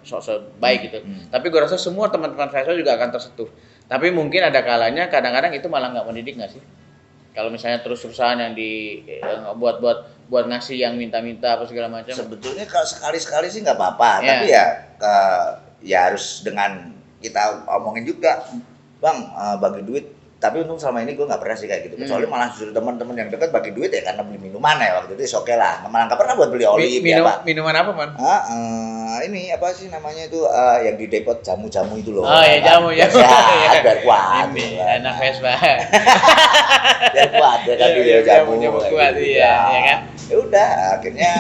sok-sok baik gitu. Tapi gua rasa semua teman-teman Vespa juga akan tersentuh. Tapi mungkin ada kalanya kadang-kadang itu malah nggak mendidik nggak sih? Kalau misalnya terus-terusan yang buat ngasih yang minta-minta apa segala macam. Sebetulnya kalau sekali-sekali sih nggak apa-apa, Iya. tapi ya harus dengan kita omongin juga, Bang, bagi duit. Tapi untung selama ini gue nggak pernah sih kayak gitu. Kecuali malah justru teman-teman yang dekat bagi duit ya karena beli minuman ya waktu itu oke lah. Malah nggak pernah buat beli oli apa. Minuman apa, Man? Ini apa sih namanya itu yang di depot jamu-jamu itu loh. Oh ya, jamu ya. Biar kuat. Ini gitu kan. anak Vespa. Biar kuat ya kan Iya, jamu. jamu kayak kuat, gitu. iya, ya kan? Ya udah akhirnya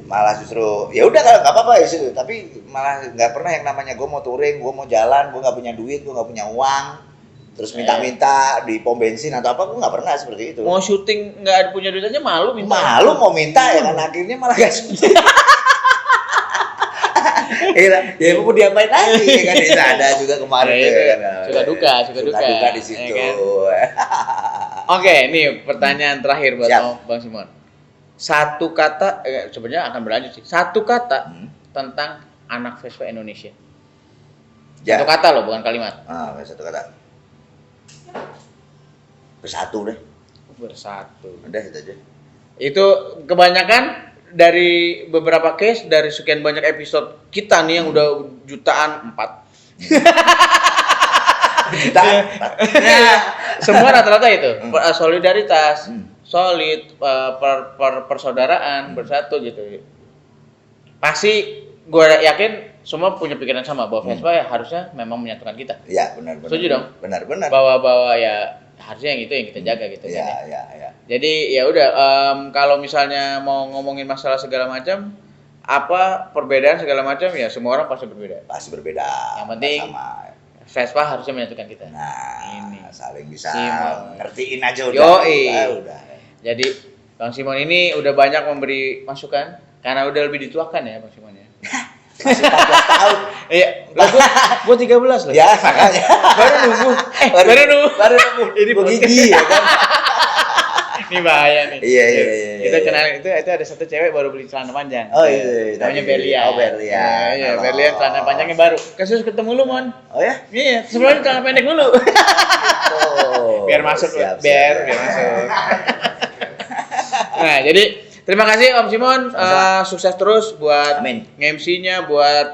malah justru ya udah kalau nggak apa-apa ya situ, tapi malah nggak pernah yang namanya gue mau touring, gue mau jalan, gue nggak punya duit, gue nggak punya uang, terus minta-minta di pom bensin atau apa, gue nggak pernah seperti itu. Mau syuting nggak punya duit aja malu minta. Malu mau minta ya kan, akhirnya malah gak syuting. Ya mau diapain lagi ya kan, itu ada juga kemarin Ya, itu. ya kan. Suka duka di situ. ya kan? Oke, nih pertanyaan terakhir buat Siap. Bang Simon. Satu kata, sebenarnya akan berlanjut sih. Satu kata tentang anak Vespa Indonesia. Ya. Satu kata loh, bukan kalimat. Satu kata. Bersatu deh. Bersatu. Udah itu aja. Itu kebanyakan dari beberapa case, dari sekian banyak episode kita nih yang udah jutaan 4. Jutaan. Semua rata-rata itu solidaritas, solid, persaudaraan, bersatu gitu. Pasti gue yakin semua punya pikiran sama bahwa Vespa ya harusnya memang menyatukan kita. Iya, benar. Setuju dong? Benar. Bahwa ya harusnya yang itu yang kita jaga gitu kan. Iya. Jadi ya udah, kalau misalnya mau ngomongin masalah segala macam, apa perbedaan segala macam ya semua orang pasti berbeda. Pasti berbeda. Yang penting sama. Vespa harusnya menyatukan kita. Nah, Ini. saling bisa Simon. ngertiin aja udah. Yoi. Udah. Jadi Bang Simon ini udah banyak memberi masukan karena udah lebih dituakan ya Bang Simon ya. Masih 14 tahun. Iya, gua 13 loh. Ya, makanya. Baru nunggu. Baru nunggu. Baru nunggu. Ini Gua gigi ya kan. Ini bahaya nih. Iya. Kita kenalin itu ada satu cewek baru beli celana panjang. Oh iya. Namanya Belia. Oh Belia. Iya, Belia celana panjangnya baru. Kasus ketemu lu, Mon. Oh ya? Iya, sebelumnya celana pendek dulu. Oh. Biar masuk, siap. biar masuk. Nah, jadi terima kasih Om Simon, sukses terus buat Amin. MC-nya, buat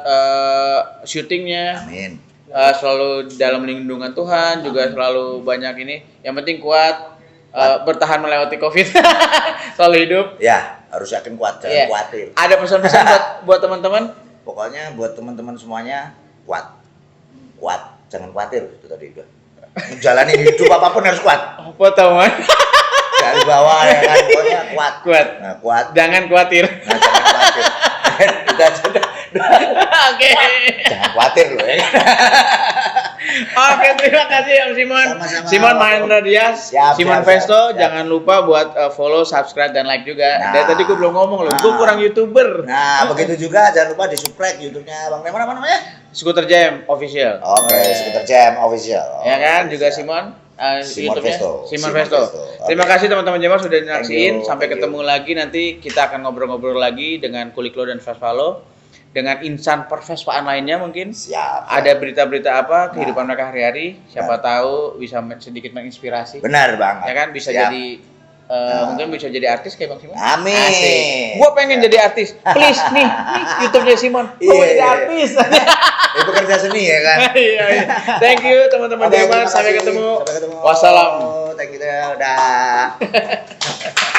syutingnya. Amin. Selalu dalam lindungan Tuhan, juga selalu banyak ini. Yang penting kuat, bertahan melewati COVID, selalu hidup. Ya, harus yakin kuat, jangan Iya. khawatir. Ada pesan-pesan buat teman-teman? Pokoknya buat teman-teman semuanya kuat. Kuat, jangan khawatir itu tadi udah. Menjalani hidup apapun harus kuat. Apa teman? Dari bawah ya kan, pokoknya kuat. Kuat. Nah, kuat. Jangan khawatir. Nah, jangan khawatir. Itu aja dah. Oke. Jangan khawatir loh ya. Oke, terima kasih Om Simon. Sama-sama. Simon Mahendra Dias, Siap, Simon siap, Vesto. siap. Jangan lupa buat follow, subscribe, dan like juga. Nah. Dari tadi gue belum ngomong loh, gue Nah. kurang YouTuber. Nah, begitu juga jangan lupa di-subscribe YouTube-nya Bang Remon apa namanya? Scooter Jam Official. Oke, Sekitar Jam Official. Ya kan, Oke, juga siap. Simon. Simon YouTube-nya. Vesto. Simon Simon Vesto. Vesto. Terima Oke. kasih teman-teman Jamal sudah Thank nyaksiin. you, Sampai thank you. ketemu lagi, nanti kita akan ngobrol-ngobrol lagi dengan Kuliklo dan Vespalo, dengan insan pervespaan lainnya mungkin. Siap. Ada berita-berita apa kehidupan mereka hari-hari, siapa Nah. tahu bisa sedikit menginspirasi. Benar banget. Ya kan, bisa Siap. jadi mungkin bisa jadi artis kayak Bang Simon. Amin. Asik. Gua pengen jadi artis. Please nih YouTube-nya Simon. Gua mau Iya, jadi iya. artis. Itu kerja seni ya kan? Iya, iya. Thank you teman-teman Oke, Jamal. terima Sampai kasih. ketemu. Sampai ketemu. Wassalam. Thank you. Dah.